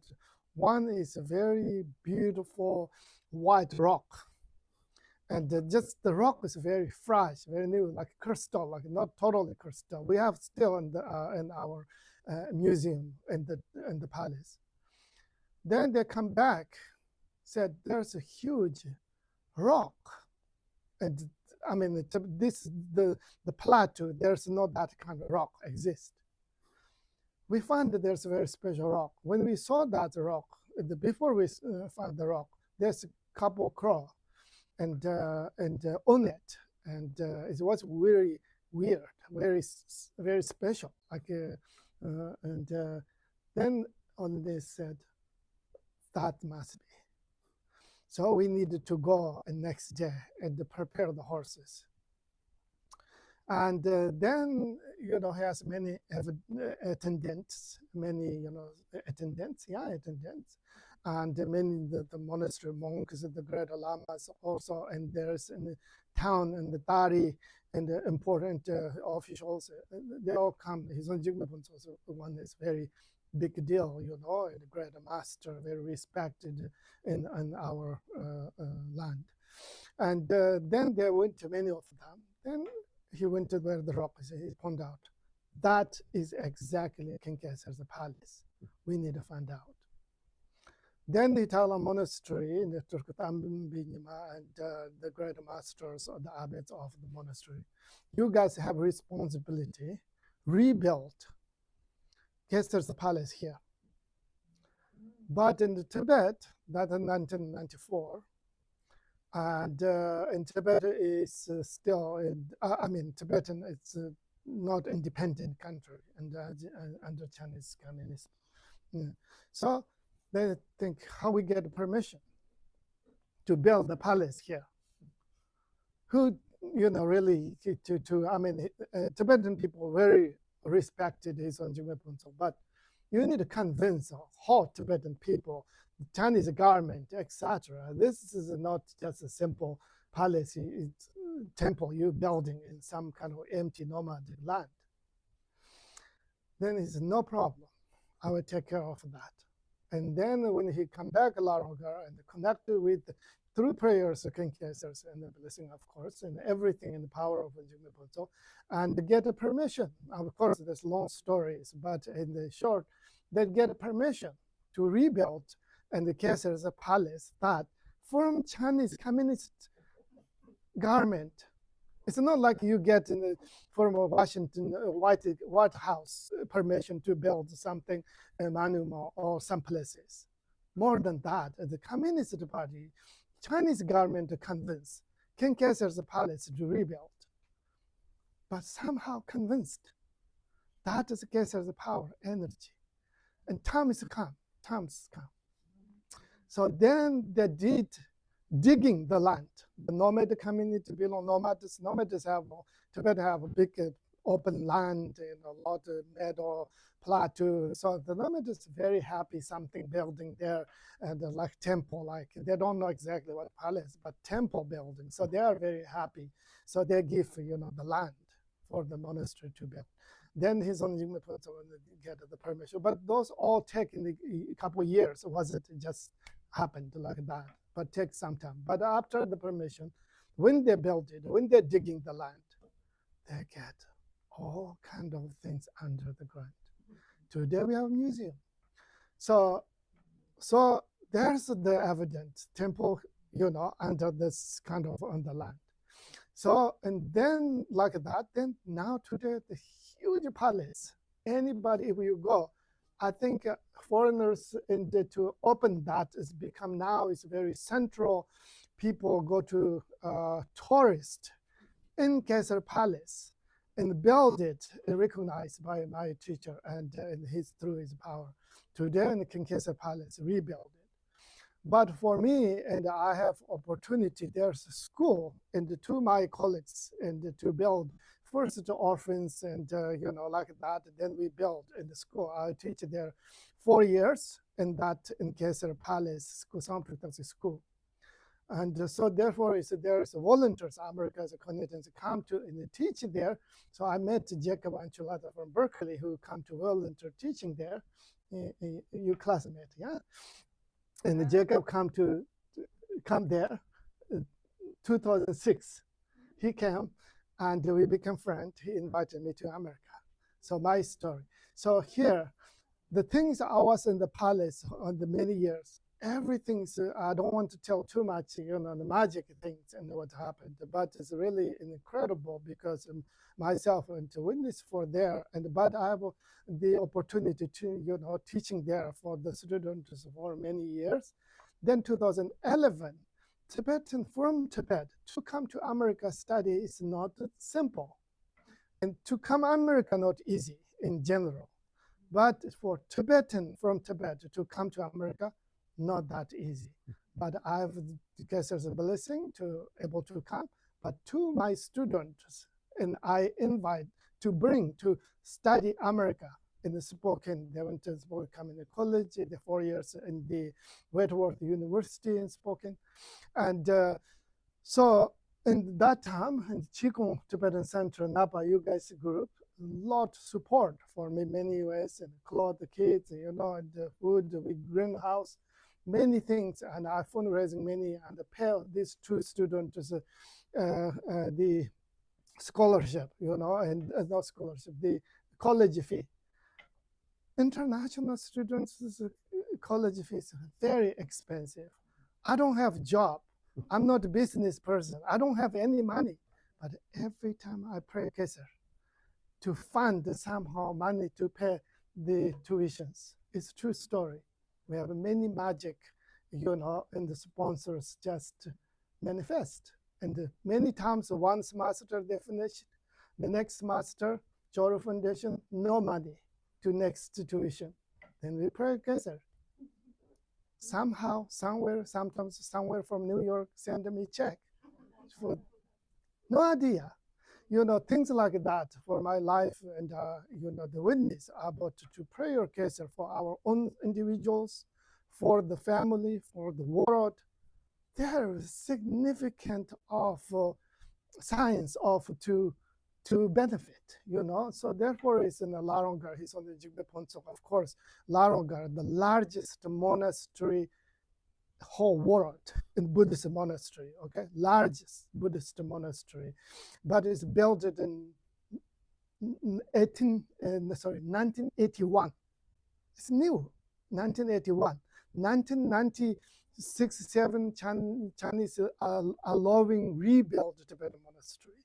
one is a very beautiful white rock. And just the rock is very fresh, very new, like crystal, like not totally crystal. We have still in our museum in the palace. Then they come back, said there's a huge rock, and I mean the plateau. There's not that kind of rock exist. We found that there's a very special rock. When we saw that rock, before we found the rock, there's a couple of crows. And on it, and it was very weird, very special. Like, then on this said, that must be. So we needed to go the next day and prepare the horses. And then he has many attendants, and many the monastery monks, the great lamas also, and there's in the town and the Dari and the important officials. They all come. His own Jigmepun's also one is very big deal, and the great master, very respected in our land. And then there went to many of them. Then he went to where the rock is. He pointed out that is exactly King Gesar's palace. We need to find out. Then the Tala monastery in the Turkotambinima and the great masters or the abbots of the monastery, you guys have responsibility, rebuild Gesar's palace here. But in the Tibet, that in 1994, and in Tibet is still, Tibetan is not independent country and under Chinese communism. So they think how we get permission to build the palace here. Who, really Tibetan people very respected his own Jumipunso, but you need to convince whole Tibetan people, Chinese government, etc. This is not just a simple palace, it's temple you're building in some kind of empty nomadic land. Then it's no problem. I will take care of that. And then when he come back, Larung Gar, and connected with, through prayers, King Gesar and the blessing, of course, and everything in the power of Jumipunso, and get a permission. Of course, there's long stories, but in the short, they get a permission to rebuild and the Gesar's palace that from Chinese Communist government. It's not like you get in the form of Washington White House permission to build something, a monument or some places. More than that, the Communist Party, Chinese government convinced King Gesar's palace to rebuild, but somehow convinced that is Gesar's power, energy, and times come. So then they did digging the land. The nomad community below nomads have, Tibet have a big open land and a lot of meadow plateau. So the nomads is very happy something building there and like temple, like they don't know exactly what palace, but temple building. So they are very happy. So they give, the land for the monastery to build. Then his own Jumipunso get the permission. But those all take in a couple of years. It wasn't just happened like that, but take some time. But after the permission, when they build it, when they're digging the land, they get all kind of things under the ground. Today we have a museum. So there's the evidence, temple, under this kind of on the land. So, and then like that, then now today, the huge palace. Anybody, if you go, I think foreigners to open that has become now is very central. People go to tourist in Gesar Palace and build it, recognized by my teacher and through his power. Today in the Gesar Palace, rebuild it. But for me, and I have opportunity, there's a school and to my colleagues and to build first the orphans and like that. Then we build in the school. I teach there 4 years in Gesar Palace school. And so therefore, there's volunteers, America's Canadians come to and teach there. So I met Jacob Anchulata from Berkeley who come to volunteer teaching there. Your classmate, yeah? And Jacob come there, 2006. He came and we became friends. He invited me to America. So my story. So here, the things I was in the palace on the many years, everything's, I don't want to tell too much, the magic things and what happened, but it's really incredible because myself went to witness for there, but I have the opportunity to, teaching there for the students for many years. Then 2011, Tibetan from Tibet to come to America study is not simple. And to come America, not easy in general. But for Tibetan from Tibet to come to America, not that easy. But I have, because there's a blessing to able to come. But to my students, and I invite to bring to study America in the Spokane. They went to Spokane, come in the college, the 4 years in the Whitworth University in Spokane. And so in that time, in Qigong Tibetan Center, Napa, you guys group, lot support for me many ways, and clothe the kids, and the food, the greenhouse, many things, and I fundraising many, and pay these 2 students the scholarship, and not scholarship, the college fee. International students' college fees are very expensive. I don't have a job. I'm not a business person. I don't have any money. But every time I pray Gesar to fund somehow money to pay the tuitions, it's a true story. We have many magic, and the sponsors just manifest. And many times one master definition, the next master, Joru Foundation, no money to next tuition. Then we pray Gesar. Somehow, somewhere, sometimes somewhere from New York, send me check. For no idea. Things like that for my life and, the witness about to pray or Gesar for our own individuals, for the family, for the world. There is significant of science of to benefit, So therefore, it's in the Larung Gar. He's on the Jigme Ponso, of course. Larung Gar, the largest monastery whole world in Buddhist monastery, okay? Largest Buddhist monastery. But it's built in 1981. It's new, 1981. 1996-7 Chinese allowing rebuild Tibetan monastery.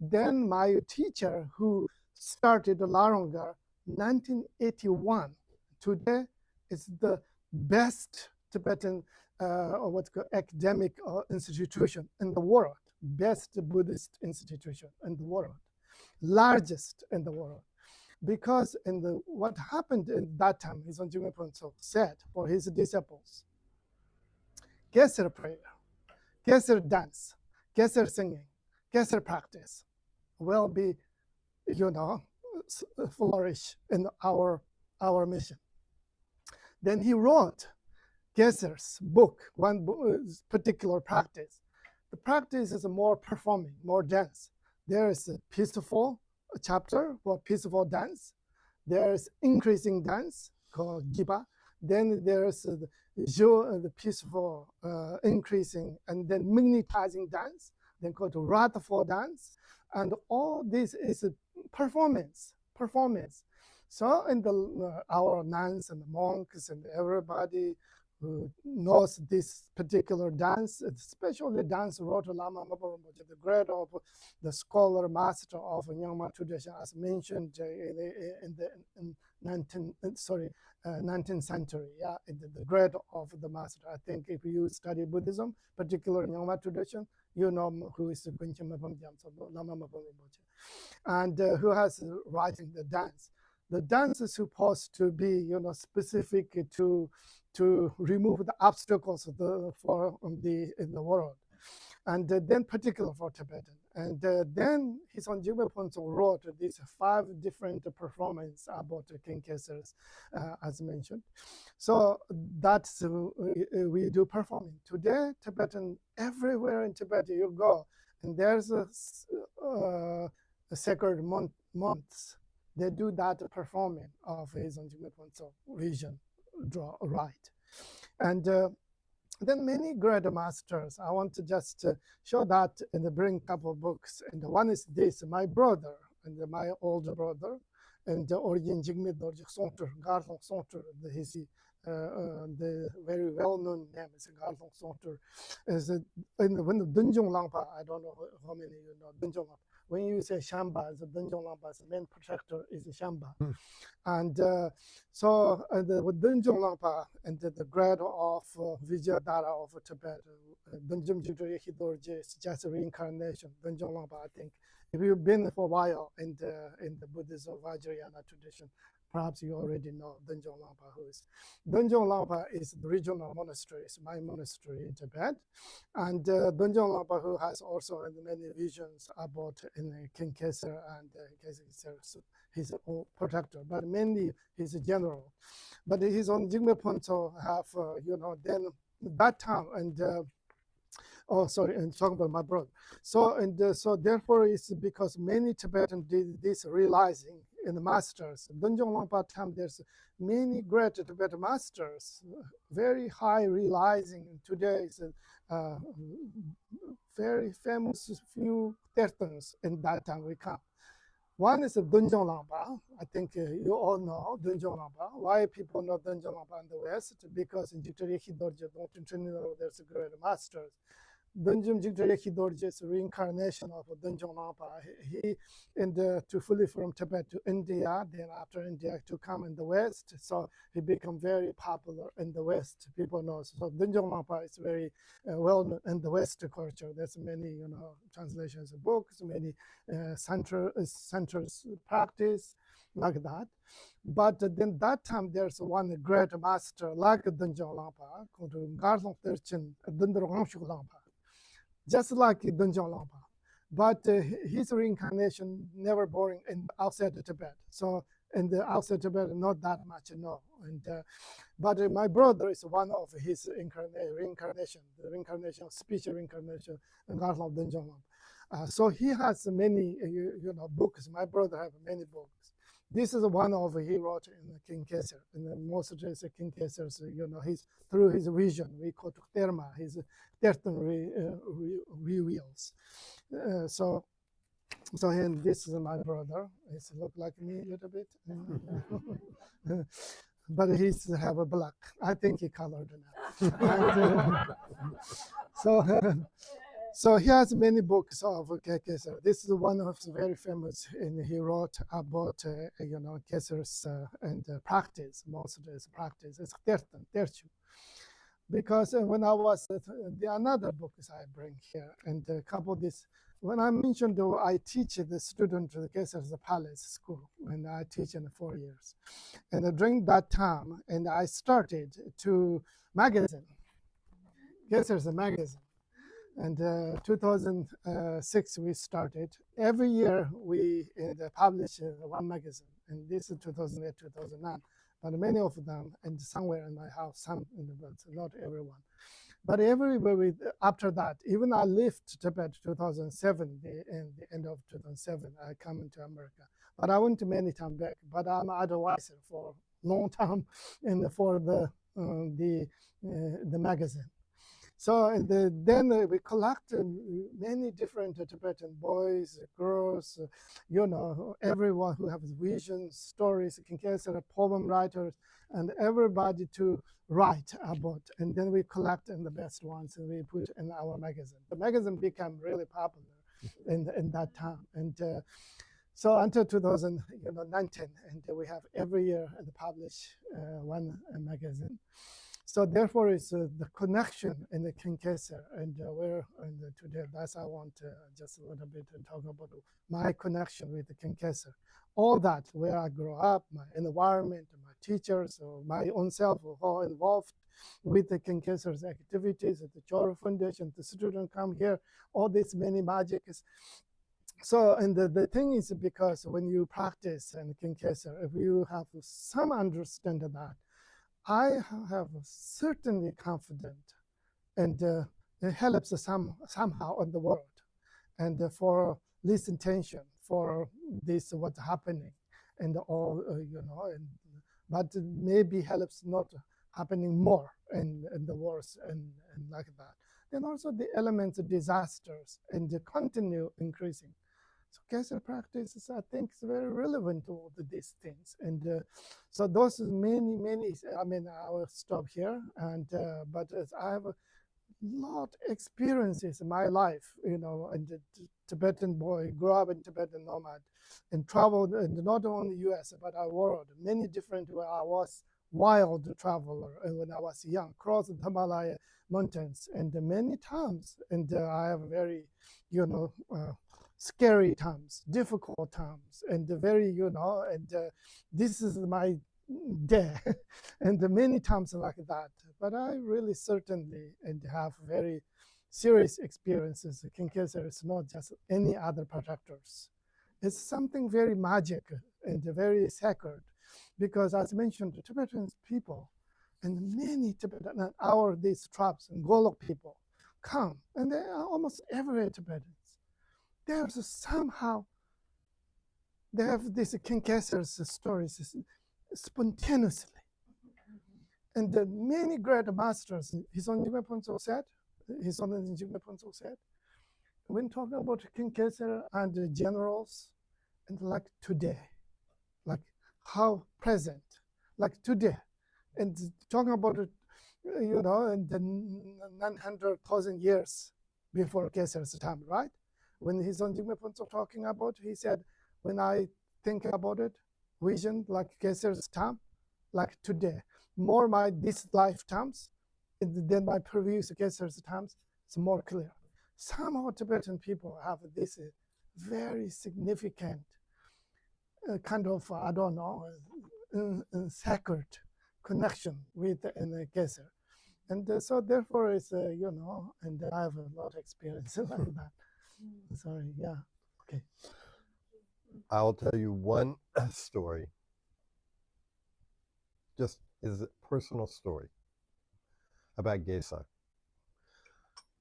Then my teacher who started Larung Gar 1981, today is the best Tibetan academic institution in the world, best Buddhist institution in the world, largest in the world. Because what happened in that time, his own Jigme Ponso said for his disciples, Gesar prayer, Gesar dance, Gesar singing, Gesar practice will be, flourish in our mission. Then he wrote Gesar's book, one particular practice. The practice is more performing, more dance. There is a peaceful chapter for peaceful dance. There is increasing dance called Giba. Then there's the peaceful increasing, and then magnetizing dance, then called wrathful dance. And all this is a performance. So in our nuns and the monks and everybody who knows this particular dance, especially dance wrote Lama Rinpoche, the great of the scholar master of Nyingma tradition, as mentioned in the 19th century. Yeah, the grade of the master. I think if you study Buddhism, particularly Nyingma tradition, you know who is Rinpoche Mipham Lama Rinpoche, and who has writing the dance. The dance is supposed to be, specific to remove the obstacles in the world, and then particular for Tibetan. And then his on Jibapunso wrote these 5 different performances about King Gesars, as mentioned. So that's we do performing today. Tibetan, everywhere in Tibet you go, and there's a sacred months. They do that performing of his on Jibapunso vision, right, and. Then many great masters. I want to just show that and bring a couple of books. And one is this, my brother and my older brother, and the origin Jigme Dorje Sonter, Garlong Sonter, the very well-known name is Garlong Sonter. Is when the Dunjong Lampa, I don't know how many you know Dunjong Lampa. When you say Shamba, the Dunjong Lampa's main protector is Shamba. And with Dunjong Lampa and the grade of Vijayadhara of Tibet, Dunjong Ju Mipham Dorje is just a reincarnation. Dunjong Lampa, I think, if you've been for a while in the Buddhism Vajrapani tradition, perhaps you already know Dunjong Lampa who is. Dunjong Lampa is the regional monastery, it's my monastery in Tibet. And Dunjong Lampa who has also many visions about King Gesar and Gesar, his own protector, but mainly he's a general. But his own Jigme Punso have, then that time and and talking about my brother. So therefore it's because many Tibetans did this realizing in the masters. Dunjong Lampa time there's many great Tibetan masters, very high realizing. Today is very famous few Tibetans in that time we come. One is Dunjong Lampa. I think you all know Dunjong Lampa. Why people know Dunjong Lampa in the West? Because in Jigtriyekhi Dorje, there's a great masters. Dunjong Jigtriyekhi Dorje's reincarnation of Dunjong Lampa. He to flee from Tibet to India, then after India to come in the West. So he became very popular in the West. People know. So Dunjong Lampa is very well known in the West culture. There's many, translations of books, many centers practice like that. But then that time there's one great master like Dunjong Lampa, called Garlong Terchen, Dundrong Lampa. Just like Dunjong Lampa, but his reincarnation never born in outside of Tibet. So in the outside Tibet, not that much, no. And but my brother is one of his reincarnation, the reincarnation, speech reincarnation, Garlong Dunjong Lampa. So he has many, books. My brother has many books. This is one of he wrote in King Gesar, and most of the King Gesar's, he's through his vision. We call it dharma. His reveals. So and this is my brother. He look like me a little bit, but he's have a black. I think he colored now. So he has many books of Gesar. This is one of the very famous, and he wrote about Gesar's and practice. Most of his practice is terchu. Because when I was the another books I bring here, and a couple of this. When I mentioned I teach the student the Gesar's Palace School, and I teach in 4 years, and during that time, and I started to magazine. Gesar's a magazine. And 2006 we started. Every year we publish one magazine, and this is 2008, 2009. But many of them, and somewhere in my house, some in the books, not everyone. But everywhere after that, even I left Tibet 2007, the end of 2007, I come into America. But I went many times back. But I'm an advisor for a long time, and for the magazine. So then we collect many different Tibetan boys, girls, everyone who has visions, stories, Kinkesara poem writers, and everybody to write about. And then we collect the best ones and we put in our magazine. The magazine became really popular in that time. And so until 2019, and we have every year and publish one magazine. So therefore, it's the connection in the Kinkesar, and today that's I want just a little bit to talk about my connection with the Kinkesar. All that where I grew up, my environment, my teachers, or my own self, all involved with the Kinkesar's activities at the Choro Foundation. The students come here, all these many magics. So, and the thing is because when you practice in Kinkesar, if you have some understanding that, I have certainly confident, and it helps somehow in the world, and for this intention, for this what's happening, and all but maybe helps not happening more in the wars and like that. Then also the elements of disasters and continue increasing. So Gesar practices, I think, is very relevant to all these things. And so those many, I mean, I will stop here. And but I have a lot of experiences in my life, and the Tibetan boy, grew up in Tibetan nomad, and traveled, and not only US, but our world, many different, where I was wild traveler and when I was young, crossed the Himalaya mountains, and many times, and I have very, scary times, difficult times, and very, and this is my day, and many times like that. But I really certainly and have very serious experiences. Kinkesar is not just any other protectors. It's something very magic and very sacred, because as mentioned, the Tibetan people and many Tibetan, these tribes and Golok people come, and they are almost everywhere Tibetans. There's somehow, they have these Kinkesar's stories spontaneously. And many great masters, his own Mipham said, when talking about Kinkesar and the generals, and like today, like how present, like today, and talking about it, in the 900,000 years before Gesar's time, right? When his own Mipham talking about, he said, when I think about it, vision like Gesar's time, like today, more this lifetimes than my previous Gesar's times, it's more clear. Somehow Tibetan people have this very significant kind of, I don't know, sacred connection with Gesar. And so therefore it's, and I have a lot of experience like that. Sorry, yeah, okay. I'll tell you one story. Just is a personal story about Gesar.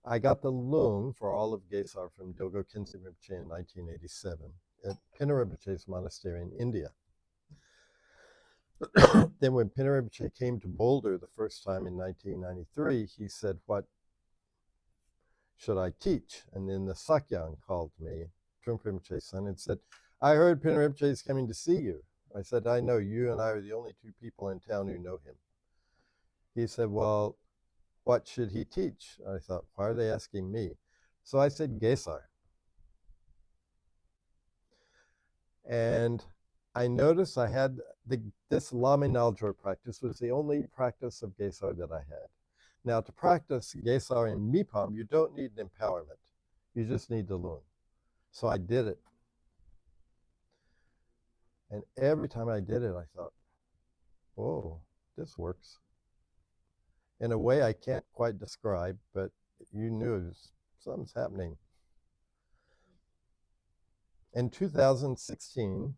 I got the loan for all of Gesar from Dogo Khyentse Rinpoche in 1987 at Pinna Rinpoche's monastery in India. Then when Pinna Rinpoche came to Boulder the first time in 1993, he said, "What should I teach?" And then the Sakyang called me, Trungpa Rinpoche's son, and said, "I heard Pinna Rinpoche is coming to see you." I said, "I know, you and I are the only two people in town who know him." He said, "Well, what should he teach?" I thought, why are they asking me? So I said, Gesar. And I noticed I had this Lama Naldra practice was the only practice of Gesar that I had. Now, to practice Gesar in Mipham, you don't need an empowerment. You just need the loan. So I did it. And every time I did it, I thought, oh, this works. In a way I can't quite describe, but you knew something's happening. In 2016,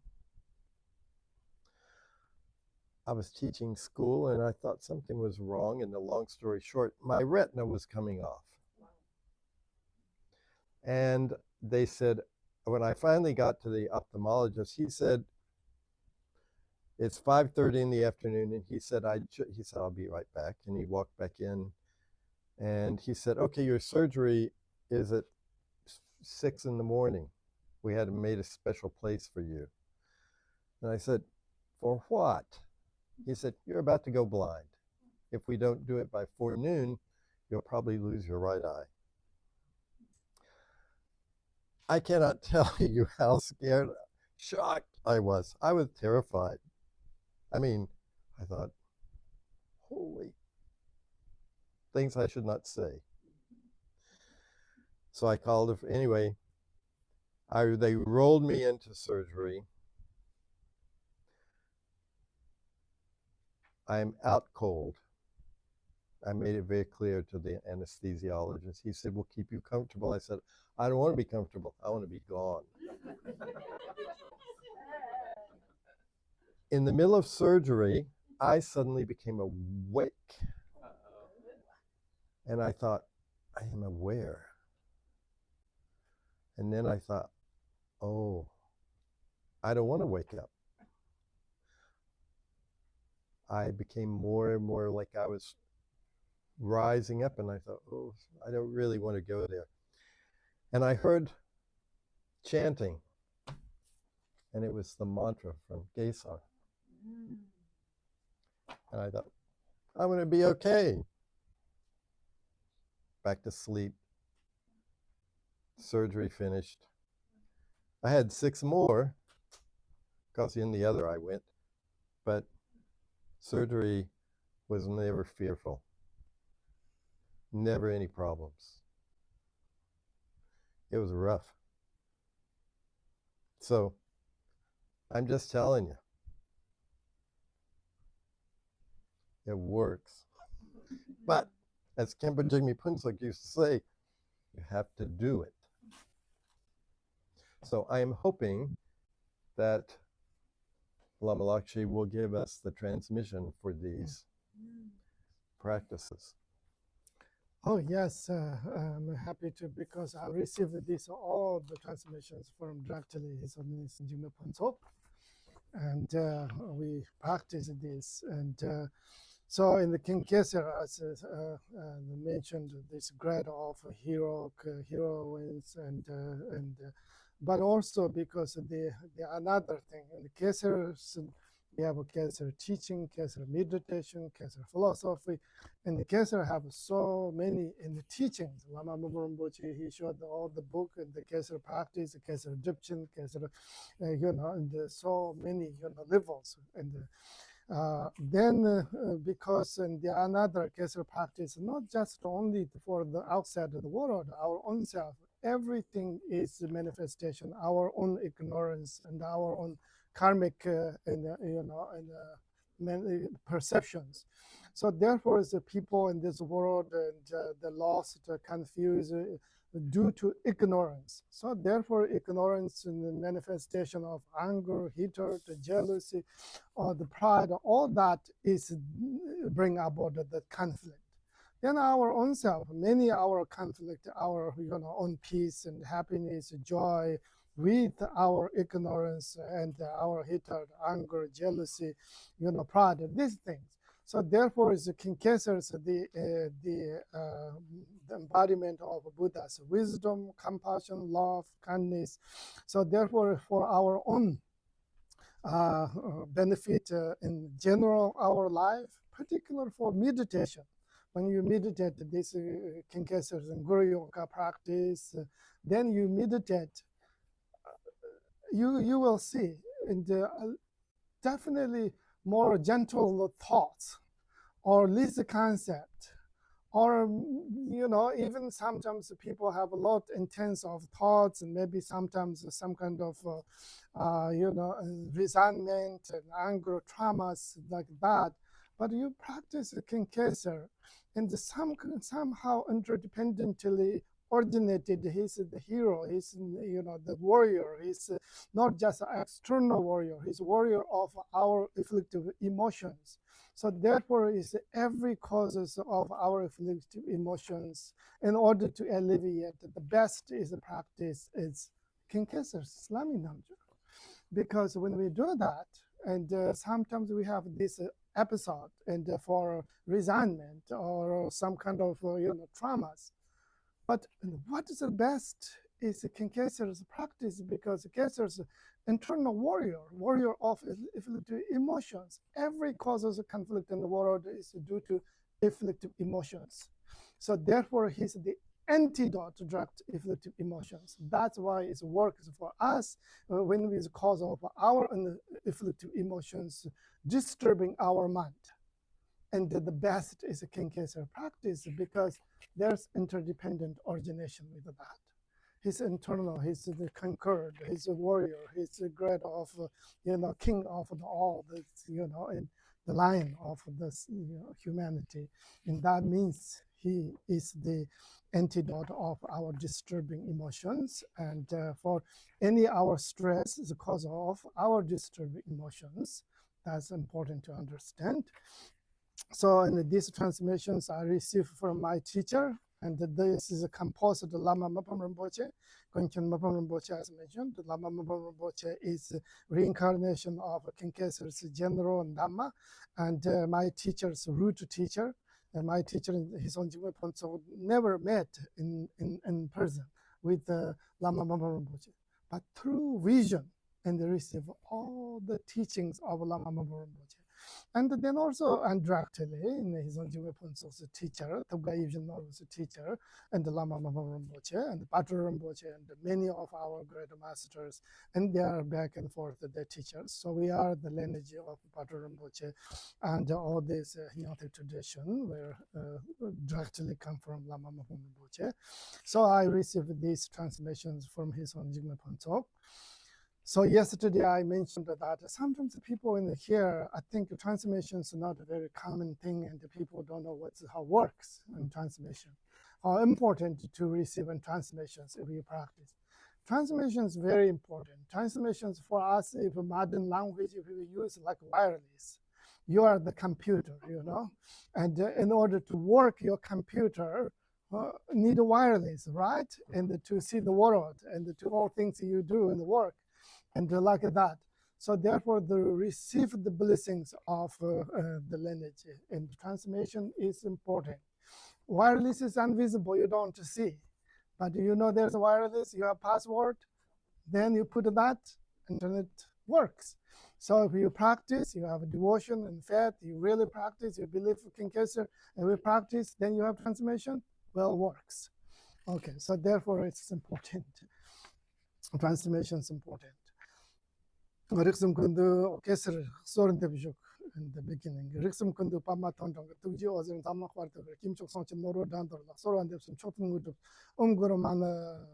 I was teaching school and I thought something was wrong, and the long story short, my retina was coming off. And they said, when I finally got to the ophthalmologist, he said, it's 5:30 in the afternoon, and he said, I'll be right back. And he walked back in, And he said, okay, your surgery is at 6 in the morning. We had made a special place for you. And I said, for what? He said, you're about to go blind. If we don't do it by forenoon, you'll probably lose your right eye. I cannot tell you how scared, shocked I was. I was terrified. I mean, I thought, holy, things I should not say. So I called it, anyway, they rolled me into surgery. I'm out cold. I made it very clear to the anesthesiologist. He said, we'll keep you comfortable. I said, I don't want to be comfortable. I want to be gone. In the middle of surgery, I suddenly became awake. And I thought, I am aware. And then I thought, oh, I don't want to wake up. I became more and more like I was rising up, and I thought, oh, I don't really want to go there. And I heard chanting, and it was the mantra from Gesar. And I thought, I'm going to be okay. Back to sleep. Surgery finished. I had 6 more, because in the other I went, but surgery was never fearful. Never any problems. It was rough. So I'm just telling you, it works. But as Khenpo Jigme Phuntsok used to say, you have to do it. So I am hoping that Lama Lakshey will give us the transmission for these practices. Oh yes, I'm happy to, because I received all the transmissions from directly His Holiness Jigme Phuntsok, and we practice this. And so in the King Gesar, as mentioned, this grade of heroines, and but also because the another thing in the Gesars, we have Gesar teaching, Gesar meditation, Gesar philosophy, and the Gesar have so many in the teachings. Lama Rinpoche, he showed all the book and the Gesar practice, the Gesar Dripchen, Gesar, and so many levels. And then because in the another Gesar practice, not just only for the outside of the world, our own self, everything is a manifestation, our own ignorance and our own karmic perceptions. So therefore, the people in this world and the lost, confused, due to ignorance. So therefore, ignorance and the manifestation of anger, hatred, jealousy, or the pride, all that is bring about the conflict. Then our own self, many our conflict, our own peace and happiness, joy, with our ignorance and our hatred, anger, jealousy, pride, these things. So therefore, is the King Gesar, the embodiment of Buddha's wisdom, compassion, love, kindness. So therefore, for our own benefit in general our life, particular for meditation. When you meditate this King Gesar's and Guru Yoga practice, then you meditate. You will see, and definitely more gentle thoughts, or least concept, or even sometimes people have a lot intense of thoughts, and maybe sometimes some kind of resentment and anger, traumas like that. But you practice King Gesar, and somehow interdependently ordinated. He's the hero. He's the warrior. He's not just an external warrior. He's a warrior of our afflictive emotions. So therefore, is every causes of our afflictive emotions. In order to alleviate, the best is the practice is King Gesar's Islamic Namju, because when we do that, and sometimes we have this episode and for resignment or some kind of traumas. But what is the best is Gesar's practice, because Gesar's internal warrior of afflictive emotions. Every cause of conflict in the world is due to afflictive emotions. So therefore, he's the antidote to direct afflictive emotions. That's why it works for us when it's cause of our afflictive emotions disturbing our mind. And the best is a Gesar practice because there's interdependent origination with that. He's internal, he's the conquered, he's a warrior, he's the great of, king of all this, and the lion of this humanity. And that means he is the antidote of our disturbing emotions. And for any our stress is the cause of our disturbing emotions. That's important to understand. So in these transmissions I received from my teacher, and this is a composite Lama Mipham Rinpoche, Konchen Mipham Rinpoche as mentioned. The Lama Mipham Rinpoche is reincarnation of Gesar's general and Dhamma, and my teacher's root teacher, and my teacher in his own Jamgon Ju never met in person with Lama Mipham Rinpoche, but through vision, and they receive all the teachings of Lama Mipham Rinpoche. And then also indirectly in his own Jamgon teacher, Tugga Yibjin was a teacher, and the Lama Mipham Rinpoche, and the Patra Rinpoche, and many of our great masters, and they are back and forth their teachers. So we are the lineage of Patra Rinpoche, and all this Hinayana tradition where directly come from Lama Mipham Rinpoche. So I received these transmissions from his own Jamgon. So yesterday I mentioned that sometimes people in here, I think transmission is not a very common thing, and the people don't know how it works in transmission. How important to receive in transmissions if you practice. Transmission is very important. Transmissions for us, if modern language, if we use like wireless, you are the computer, and in order to work your computer, need a wireless, right? And to see the world and to all things you do in the work. And like that. So therefore, the receive the blessings of the lineage, and transmission is important. Wireless is invisible, you don't see. But there's a wireless, you have password, then you put that, internet works. So if you practice, you have a devotion and faith, you really practice, you believe in Gesar, and we practice, then you have transmission, well, works. Okay, so therefore it's important. Transmission is important. Riksum kundu Gesar soren tebjuk in the beginning. Riksum kundu pama tondong tuji ozin tamma kwarto kim chok sonch noro dandor la soran debsum chotun ngudu guru mana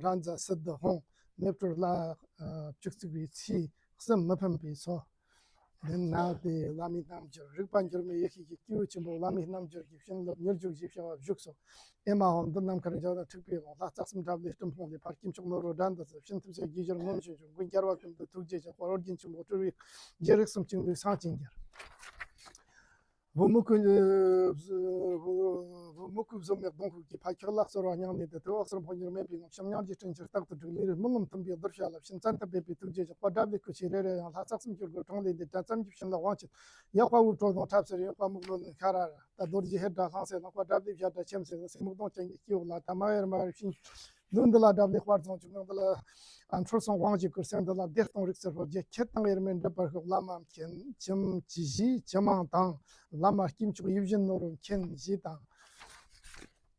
ranza sidda hon neptur la chuksigwi chi ksum mapam bi so. Then now the Lami Namjur, Rikpanjur me yeki kiu chimbo Lami Namjur gifshin lo nyurjuk gifshin jukso. Emma on the Nam Karajada took people, that's some double from the Parkim Chomoro Dandas, Shintus Gijar Monshun, Winjarwak and the two Jets for origin to Motori, Jerek something with Santinger. Muku Zomek Bonku, Pachola, Soranian, the two also upon your mapping of Shamyaji Trencher to do Mumum to be a Dursha of Santa Baby to Judge, what W Kushire and Hassam to go only the Tatsam Gipshan watch it. Yapa would throw no taps at Yapamu and Carrara, that Dorji had the house and what W Yata Chems and the same don't change you, La Tamara Marichin, Nundala W Quarton to Nundala, and Troson Wanji could send the La Death on Rixer for Jetan Airman Depper of Lama Ken, Chim Chiji, Chamantan, Lama Kim Chu Yujin or Ken Zita.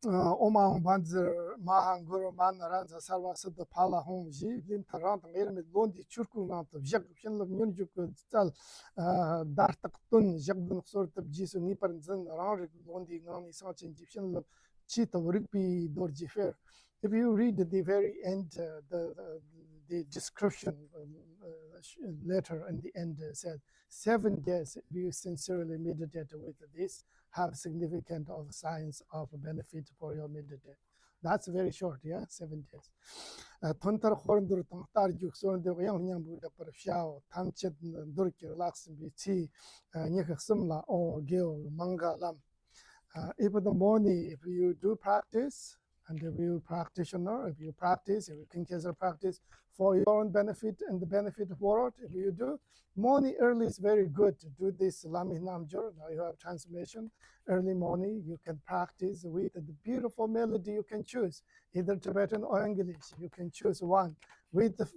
Oma Banzer, Mahan Guru Man Ranza Sarva said the Pala Home Ji, Lim Tarant, Airmed Londi Churkunant of Jack Shin of Munjuk could tell Dartakun, Jabun sort of Jisu Nipper and Zen around Londi Nani Sanch and Egyptian of Chita Rikpi Dorji Fair. If you read at the very end, the description letter in the end said 7 days if you sincerely meditate with this, have significant of signs of benefit for your meditate. That's very short, yeah, 7 days. Tontar Horndur Tontar Jukson de Yang Buddha Pershao, Tanchet Durkir Laxin Biti, Nyakasumla or Gil Manga Lam. If the morning, if you do practice, and if you practitioner, if you practice, if you can Gesar practice for your own benefit and the benefit of world. If you do, morning early is very good to do this Lami Namjur. Now you have transformation. Early morning, you can practice with the beautiful melody you can choose, either Tibetan or English. You can choose one with the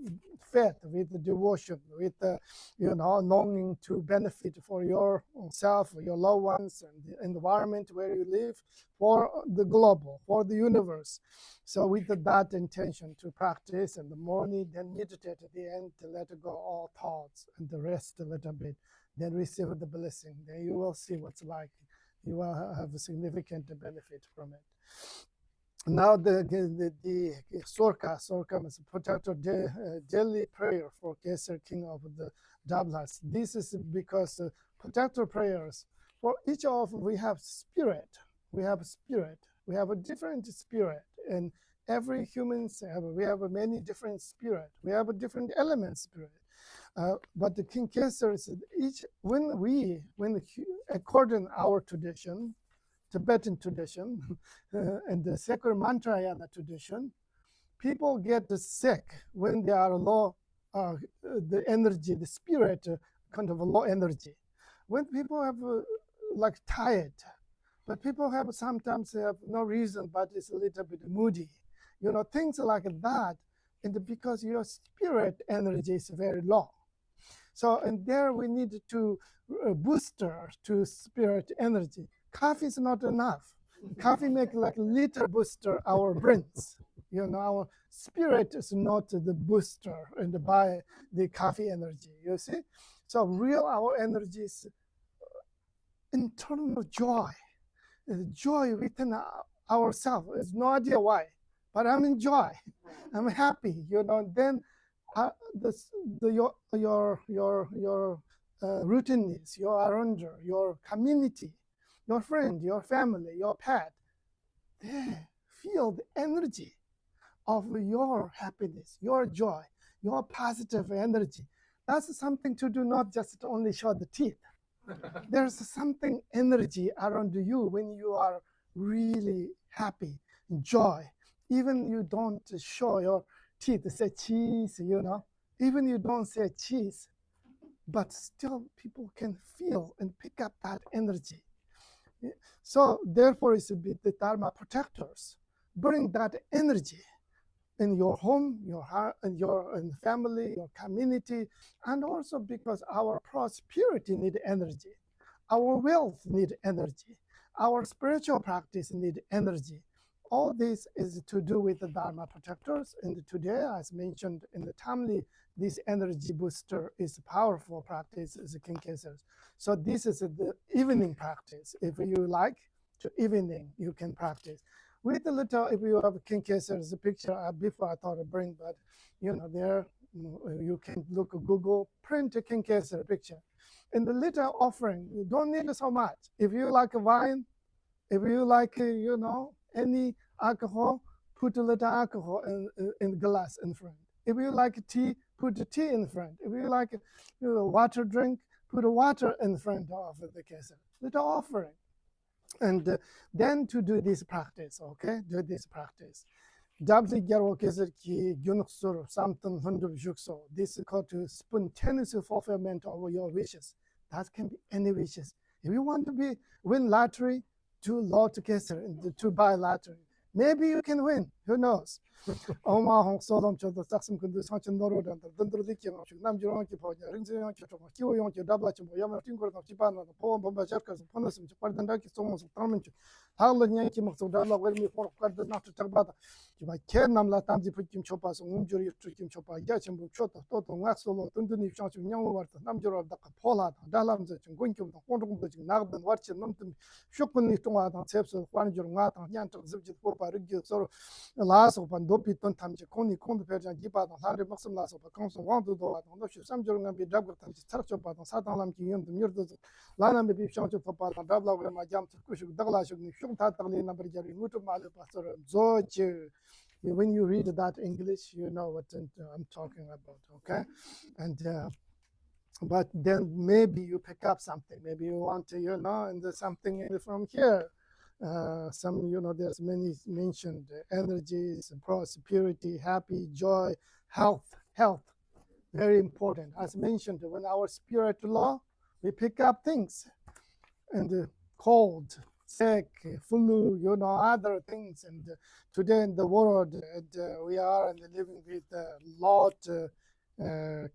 faith, with the devotion, with the, longing to benefit for yourself, your loved ones, and the environment where you live, for the global, for the universe. So with that intention to practice in the morning, then meditate at the end to let go all thoughts and the rest a little bit, then receive the blessing. Then you will see what's like. You will have a significant benefit from it. Now the Sorka is protector daily prayer for Gesar, king of the Dablas. This is because protector prayers, for each of we have spirit. We have spirit. We have a different spirit. And every human, we have a many different spirit. We have a different element spirit. But the King Gesar is according to our tradition, Tibetan tradition, and the sacred Mantrayana tradition, people get sick when they are low, the energy, the spirit, kind of a low energy. When people have like tired, but people sometimes have no reason, but it's a little bit moody, things like that, and because your spirit energy is very low. So, and there we need to booster to spirit energy. Coffee is not enough. Coffee makes like a little booster our brains. Our spirit is not the booster and by the coffee energy, you see? So real our energy is internal joy. Joy within ourselves. There's no idea why, but I'm in joy. I'm happy, then your routines, your arranger, your community, your friend, your family, your pet, they feel the energy of your happiness, your joy, your positive energy. That's something to do, not just only show the teeth. There's something energy around you when you are really happy, joy. Even you don't show your teeth, say cheese, even you don't say cheese, but still people can feel and pick up that energy. So therefore it's a bit the Dharma protectors. Bring that energy in your home, your heart, and your family, your community, and also because our prosperity need energy, our wealth need energy, our spiritual practice need energy. All this is to do with the Dharma protectors. And today, as mentioned in the Tamli, this energy booster is a powerful practice as a King Gesar. So this is the evening practice. If you like to evening, you can practice. With a little, if you have King Gesar's picture, before I thought of bring, but there you can look at Google, print a King Gesar picture. In the little offering, you don't need so much. If you like wine, if you like, any alcohol, put a little alcohol in glass in front. If you like tea, put the tea in front. If you like water drink, put the water in front of the Gesar. Little offering. And then to do this practice, okay? Do this practice. Dabzi gyarwo Gesar ki gyunuksur samtun hundub jukso. This is called to spontaneous fulfillment of your wishes. That can be any wishes. If you want to win lottery, to Lord Gesar to buy lottery. Maybe you can win. Who knows? Oma hong sodom chodo saksum kundu sanchin noro dan dendro dikki no nam jiro ki poja ringse yon ki to ki yon ki dabla chimo yama tingor no chipana no po bomba jarka so ponas mi par danda ki somo so tamen chu hagla nya ki makso dabla wer mi for kar da na to tagbada ki ba ker nam la tamji pukim chopa so jiro yu kim chopa ya chim bu chota to ngak so lo dunduni chang chu nyang war nam jiro da ka pola da dalam ze chung gon kim ko ron ko jing nag dan war chen nam tum shokun ni to wa da chepso kwan jiro nga ta nyan to zib jit po pa rig so la so pan do piton tam지 코니 콘도 배장 기바도 하르 막섬 나서 방송 왕도도 와도 너 삼절은 비 잡고 tam지 차르쳐 봐도 사당람 기염도 미르도 라나메 비상초 파파 답라고 마잠 특구식 다글라식 흉타 딱리 넘버 자리 무트 말을 봤어 조지. When you read that English, you know what I'm talking about, okay? And but then maybe you pick up something. Maybe you want to, and there's something from here. There's many mentioned energies, prosperity, happy, joy, health. health, very important. As mentioned, when our spirit law, we pick up things, and cold, sick, flu, other things. And today in the world, we are living with a lot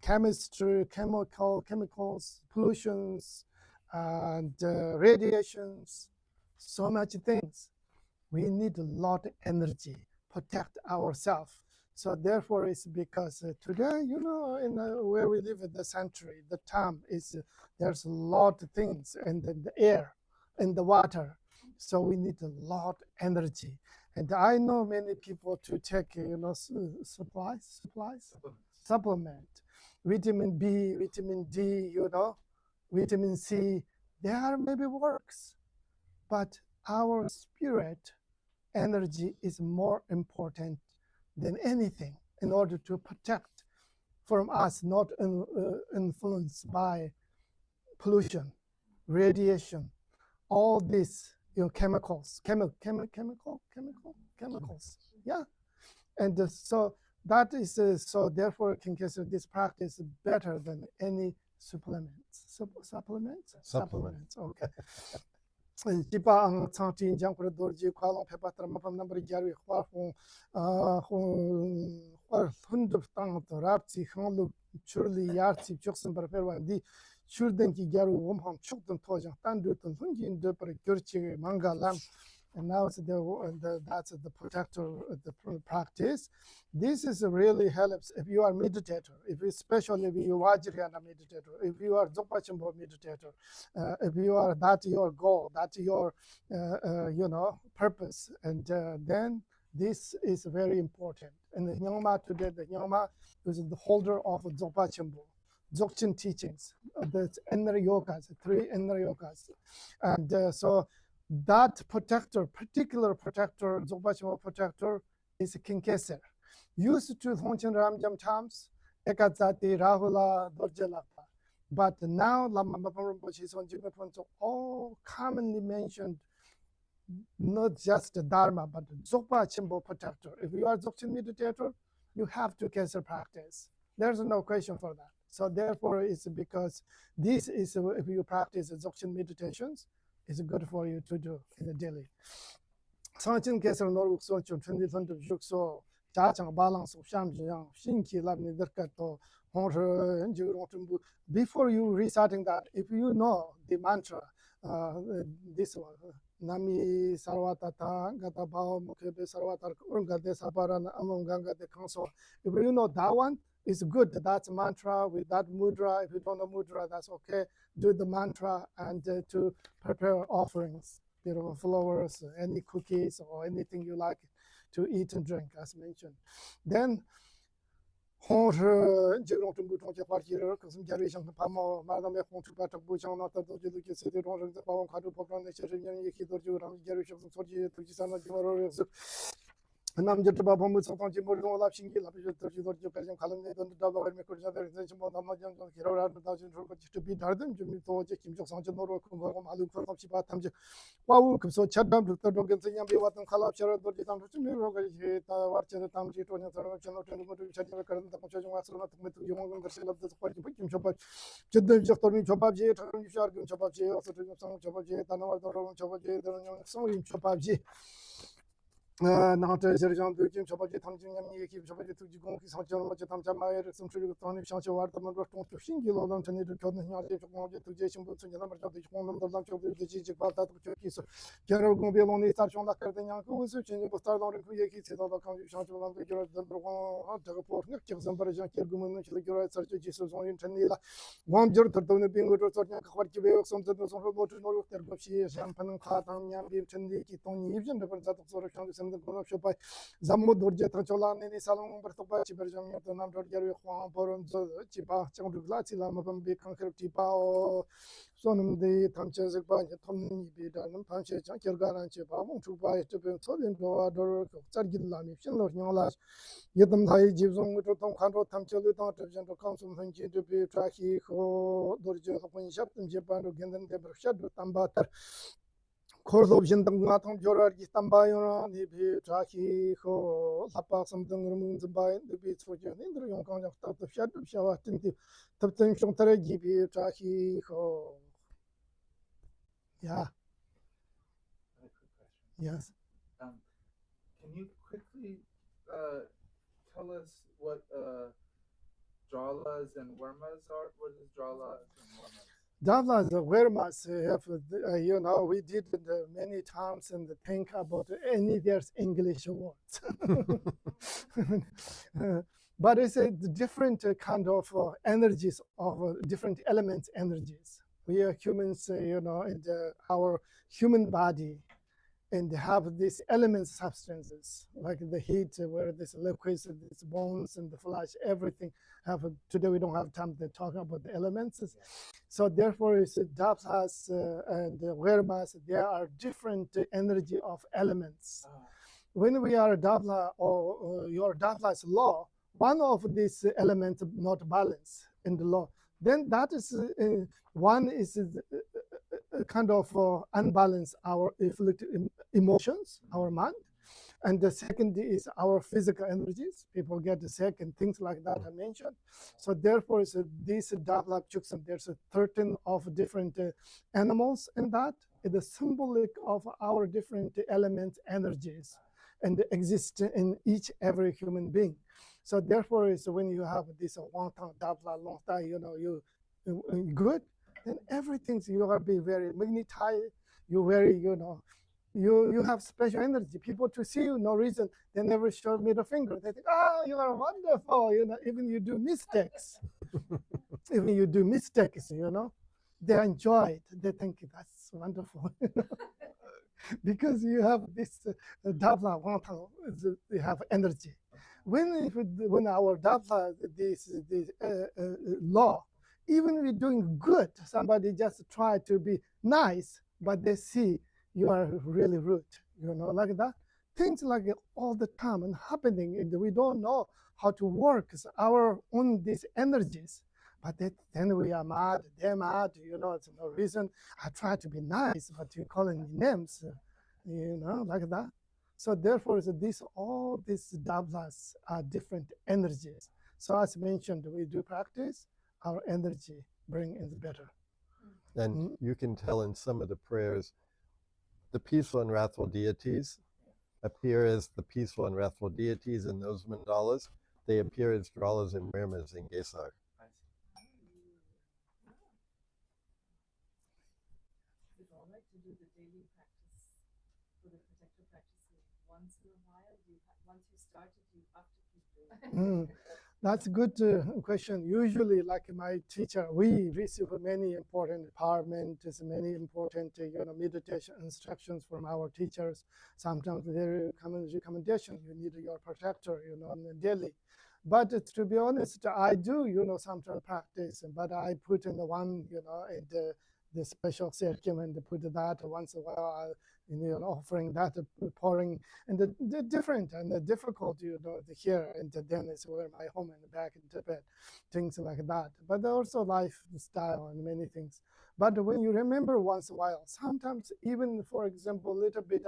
chemistry, chemicals, pollutions, and radiations, so much things. We need a lot of energy, protect ourselves. So therefore, it's because today, in where we live in the century, the time is there's a lot of things in the air, in the water. So we need a lot of energy. And I know many people to take, supplement, vitamin B, vitamin D, vitamin C. There maybe works, but our spirit energy is more important than anything in order to protect from us not influenced by pollution, radiation, all these chemicals. Yeah. And so that is so therefore can consider this practice better than any supplements. Supplements. Okay. Jipa ang chanti jang kura dorji kwalong pepatra mapam number jarwi kwa hundup tang to rapsi khanglu churli yarchi choksan barferwa di churden ki jaru womham chokdun tojang tandu tun hunji inde par gyurchi manga lam. And now it's that's the protector the practice. This is really helps if you are meditator, especially if you are Vajrapani meditator, if you are Dzogpa meditator, if you are that's your goal, that's your purpose, and then this is very important. And the Nyingma today, the Nyingma is the holder of Dzogpa Dzogchen teachings, the inner yogas, 3 inner yogas, and so. That particular protector, Dzogpa protector, is King Gesar. Used to Thongchen Ramjam times, Ekadzati, Rahula, Dorjelapa. But now, Lama Rinpoche, Sonji Mipham, all commonly mentioned, not just the Dharma, but Dzogpa Chimbo protector. If you are Dzogchen meditator, you have to Gesar practice. There's no question for that. So therefore, it's because this is, if you practice Dzogchen meditations, is good for you to do in the daily. Sangchen Gesar Noruk Sochum, 2020 Jukso, Chachang Balance of Shamjang, Shinki Labni Derkato, Honor, and you. Before you reciting that, if you know the mantra, this one, Nami Sarvatata, Gatabao, Mokebe Sarvata, Urga de Saparana, Amonganga de Council. If you know that one, it's good. That's a mantra with that mudra. If you don't know mudra, that's okay. Do the mantra and to prepare offerings, beautiful flowers, any cookies or anything you like to eat and drink, as mentioned. Then, Namjataba Pomus of Moro Lapshingi, Lapis, Kalam, Double Records, Hero, to be Darden, Jimmy Toja, Kim Jong Sanjano, Malu from Shibatam, Wow, so Chatham, to Dogan, Watam Kalapshara, Dojitam, watching the Tam Jito, and Channel Current, the Constitution was not to Young Garcia of the Sporting Chopper, Children just told me Chopaji, Chopaji, also to some Chopaji, Tanova, Chopaji, some Chopaji. Not a Sergeant Jim Chopaji, Tamjin, Chopaji to Jigon, Sancho, Tamjama, some tribute to Sancho, Artaman, to Shingil, and to to Jason Boots and the number of the lunch of the Gigi Pata to Turkey. So General Gombiel starts on the Cardan, who is searching for start on the Kuyaki, said all the country Sancho, and the number one, Tagaport, some Parajan, Kirguman, the search Jesus on Tanila. One Jordan being good or something, some robots, no, their Boshi, Champagne, Katan, Yambi, Chandiki, Tony, even the Prince of the Shop, Zammo Dorja Tachola, any Salon, Bertopa, Chiberjam, the number of Gary Juan, Boron, Chipa, Chandu Lama, Big Conquer Tipa, Sonum de Tamches, Tom Bidan, Panche, Chankergan, and Chipa, to buy to be told into order, Sargilami, Shinor, Yolas, Yidam Hai, Jibson, with Tom Kando, Tamchel, Gentle Council, to be Traki, Dorja, Shop, and Japan, Gendan, Debra, Shad, Tambater. Course of Jindang Jora Gitambayona, Nibi, Traki, Ho, Lapa, something removes by the beats for you. In the young kind of top of shadow, shower, Tapton Shontare, Gibi, Traki, Ho. Yeah, Very quick question. yes. Can you quickly tell us what dralas and wormas are? What is dralas and wormas? Davlas, the Wermas have, you know, we did it many times and think about any there's English words. But it's a different kind of energies of different elements energies. We are humans, you know, in our human body and have these element substances like the heat, where this liquids, these bones and the flesh, everything have. Today we don't have time to talk about the elements. So therefore, it's Dabhas and Wermas. There are different energy of elements. When we are Dabla or your Dabla's law, one of these elements not balanced in the law, then that is one is kind of unbalance our emotions, our mind. And the second is our physical energies. People get sick and things like that I mentioned. So therefore, it's this Dabla Chuksan, there's a 13 of different animals in that. It's a symbolic of our different elements, energies, and exist in each every human being. So therefore, it's when you have this one time Dabla long time, you know, you good, then everything you are be very magnetized, you very, you know, you have special energy. People to see you, no reason, they never show middle finger. They think, oh, you are wonderful, you know, even you do mistakes. Even you do mistakes, you know, they enjoy it. They think that's wonderful, you know? Because you have this Dabla, you have energy. When our Dabla, this law, even we're doing good, somebody just try to be nice, but they see you are really rude, you know, like that. Things like all the time and happening, and we don't know how to work our own these energies. But then we are mad, they're mad, you know, it's no reason. I try to be nice, but you're calling me names, you know, like that. So therefore, all these Dablas are different energies. So as mentioned, we do practice, our energy bring in better. And you can tell in some of the prayers, the peaceful and wrathful deities appear as the peaceful and wrathful deities in those mandalas. They appear as dralas and wermas in Gesar. Is it all right to do the daily practice for the protective practices once in a while? Once you start it, you have to keep doing it. That's a good question. Usually, like my teacher, we receive many important empowerments, many important you know, meditation instructions from our teachers. Sometimes they come as recommendation. You need your protector, you know, on the daily. But to be honest, I do, you know, sometimes practice, but I put in the one, you know, in the special circle and put that once in a while. You know, offering that, pouring, and the different and the difficult, you know, here and then is where my home and back in Tibet, things like that. But also lifestyle and many things. But when you remember once in a while, sometimes even, for example, a little bit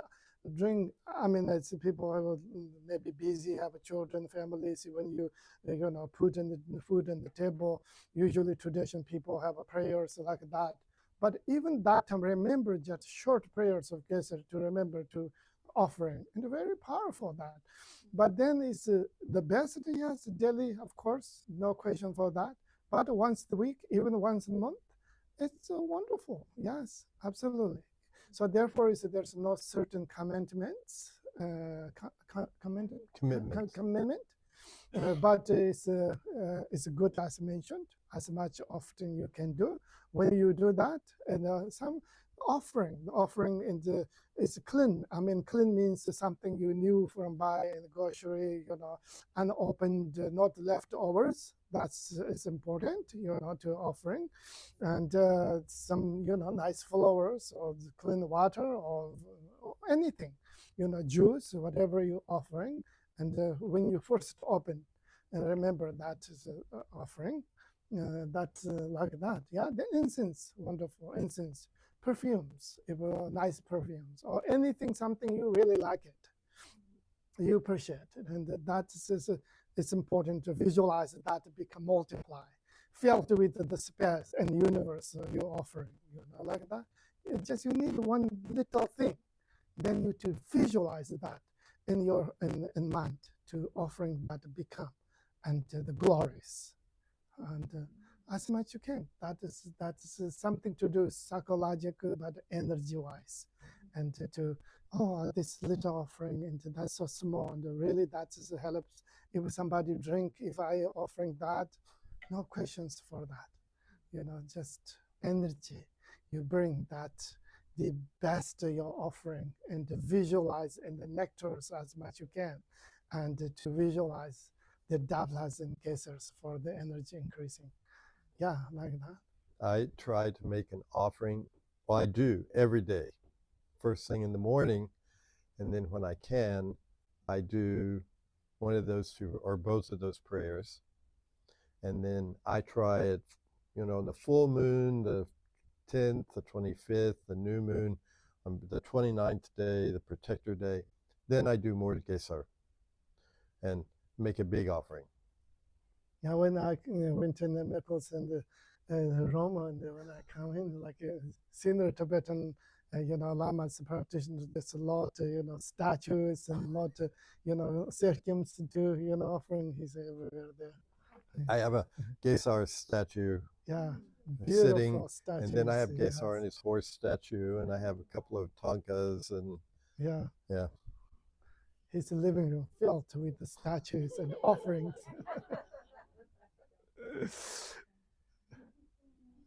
drink. I mean, it's people who maybe busy, have children, families. When you know, put in the food on the table, usually tradition people have a prayers like that. But even that time, remember just short prayers of Gesar to remember to offering, and very powerful that. But then it's the best, yes, daily, of course, no question for that. But once a week, even once a month, it's wonderful. Yes, absolutely. So therefore, there's no certain commitments, commitment. But it's good, as mentioned, as much often you can do. When you do that, and some offering is clean. I mean, clean means something you knew from buying grocery, you know, unopened, not leftovers. That's it's important, you know, to offering, and some, you know, nice flowers or clean water or anything, you know, juice, whatever you're offering. And when you first open, remember that is an offering. That's like that. Yeah, the incense, wonderful incense. perfumes, if nice perfumes, or anything, something you really like it, you appreciate it, and it's important to visualize that become multiply, filled with the space and universe you're offering, like that. It's just you need one little thing, then you to visualize that in your in mind to offering that become, and the glories, and as much you can. That is something to do psychological, but energy wise, and to this little offering, and that's so small, and really that helps. If somebody drink, if I offering that, no questions for that, just energy. You bring that the best you're offering, and to visualize and the nectars as much you can, and to visualize the dablas and gesars for the energy increasing. Yeah, like that. I try to make an offering. Well, I do every day, first thing in the morning, and then when I can, I do one of those two or both of those prayers. And then I try it, the full moon, the 10th, the 25th, the new moon, the 29th day, the protector day. Then I do more Gesar and make a big offering. Yeah, when I went in the Naples and Roma, and when I come in, like senior Tibetan, Lamas practitioners, there's a lot, statues and a lot, circums to, offering. He's everywhere there. I have a Gesar statue. Yeah, sitting, statues, and then I have Gesar and his horse statue, and I have a couple of tankas, and yeah. His living room filled with the statues and offerings.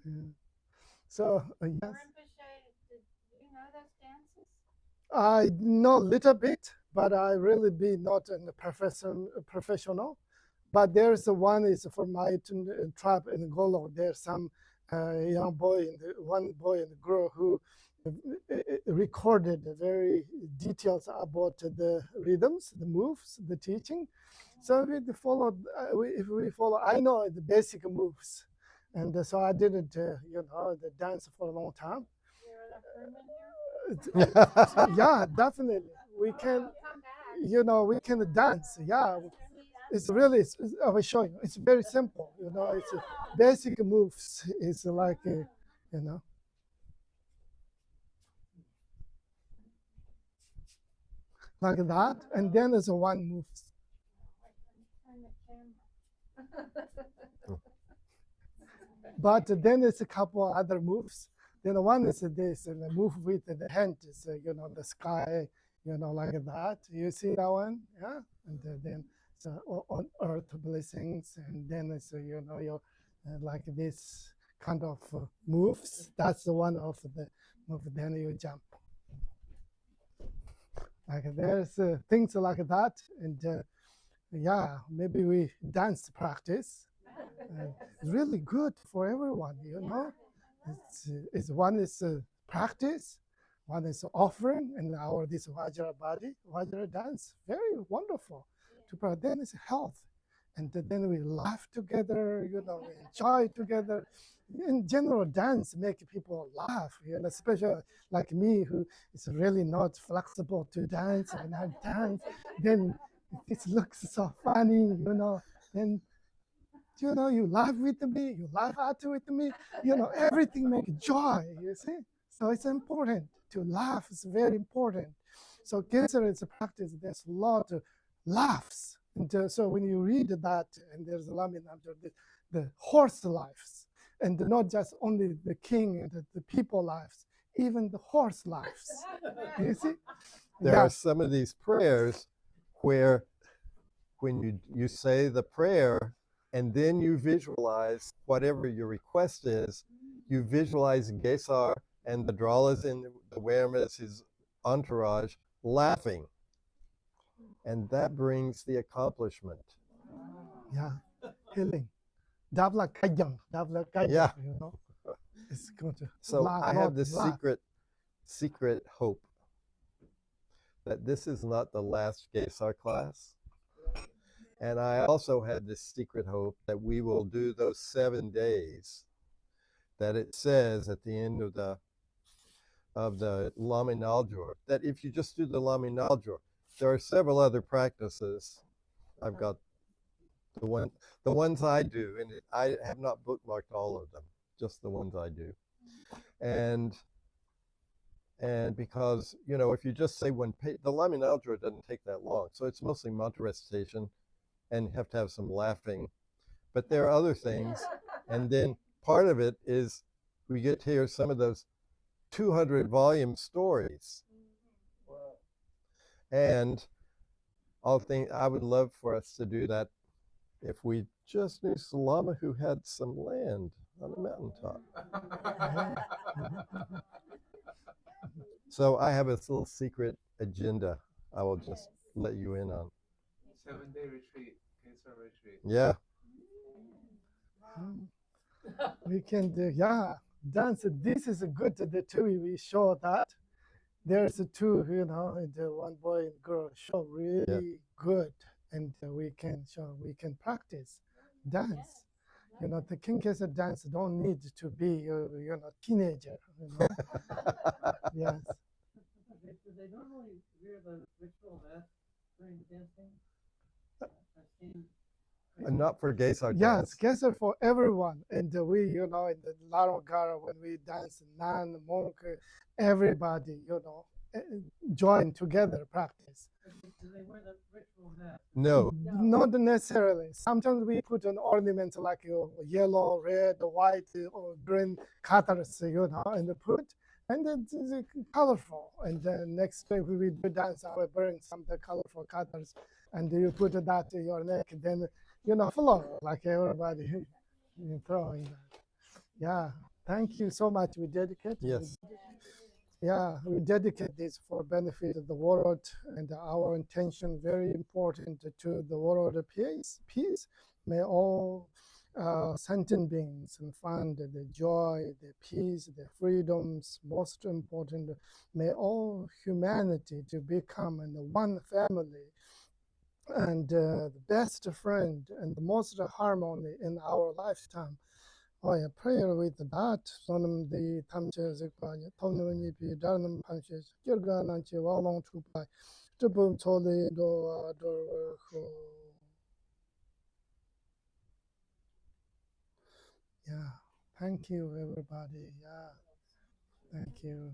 Yeah. So yes, Rinpoche, did you know those dances? I know a little bit, but I really be not a professional. But there's one is for my tribe in Golo. There's some young boy, one boy and girl who recorded very details about the rhythms, the moves, the teaching. So we follow. If we follow, I know the basic moves, and so I didn't, the dance for a long time. Yeah, definitely. We can, we can dance. Yeah, it's really. I will show you. It's very simple. It's basic moves. It's like, like that, and then there's one move. But then there's a couple other moves. Then one is this, and the move with the hand is, the sky, like that. You see that one? Yeah. And then on earth blessings, and then it's, your like this kind of moves. That's the one of the move. Then you jump. Like there's things like that, and yeah, maybe we dance practice. It's really good for everyone, It's one is practice, one is offering, and our this Vajrapani, Vajra dance, very wonderful. Then it's health, and then we laugh together, we enjoy together. In general, dance make people laugh, especially like me, who is really not flexible to dance, and I dance, then it looks so funny, then you laugh with me, you laugh out with me, everything makes joy, you see? So it's important to laugh, it's very important. So Gesar is a practice, there's a lot of laughs. And so when you read that, and there's a line after the horse lives, and not just only the king and the people lives, even the horse lives. You see? There are some of these prayers where when you say the prayer, and then you visualize whatever your request is, you visualize Gesar and the Dralas and the Wermas, his entourage, laughing. And that brings the accomplishment. Yeah, healing. Dabla kajang, yeah. It's going to so I have this secret hope that this is not the last Gesar class. And I also had this secret hope that we will do those 7 days that it says at the end of the of the Lama Naljor, that if you just do the Lama Naljor, there are several other practices. I've got the ones I do, and I have not bookmarked all of them, just the ones I do. And because, you know, if you just say one page, the Lama Naljor doesn't take that long. So it's mostly mantra recitation, and you have to have some laughing. But there are other things. And then part of it is we get to hear some of those 200-volume stories. And I would love for us to do that if we just knew Lama who had some land on the mountaintop. So I have a little secret agenda I will just let you in on. 7-day retreat, Gesar retreat. Yeah. We can do, yeah, dance. This is good. The two we show that. There's two, you know, the one boy and girl show really good, and we can practice dance. You know, the Kinshasa dance don't need to be, you know, teenager. You know? Yes. Do they normally wear the ritual vest during dancing? I've seen. Not for Gesar Yes, dance. Gesar for everyone. And we, you know, in the Larung Gar, when we dance, nun, monk, everybody, you know, join together, practice. Do they wear the ritual vest? No. Not necessarily. Sometimes we put an ornament like yellow, red, white, or green cutters, you know, and put, and it's colorful. And then next day we do dance, I will bring some of the colorful cutters, and you put that in your neck, then, you know, flow like everybody you throwing that. Yeah, thank you so much. We dedicate. Yes. Yeah, we dedicate this for benefit of the world, and our intention very important to the world of peace. Peace. May all sentient beings find the joy, the peace, the freedoms. Most important, may all humanity to become one family, and the best friend and the most harmony in our lifetime. Oh, yeah, prayer with that. Sonam the Tamches, Tomni Darnam Punches, Kirgan, Walong to buy. To boom totally do. Yeah, thank you, everybody. Yeah, thank you.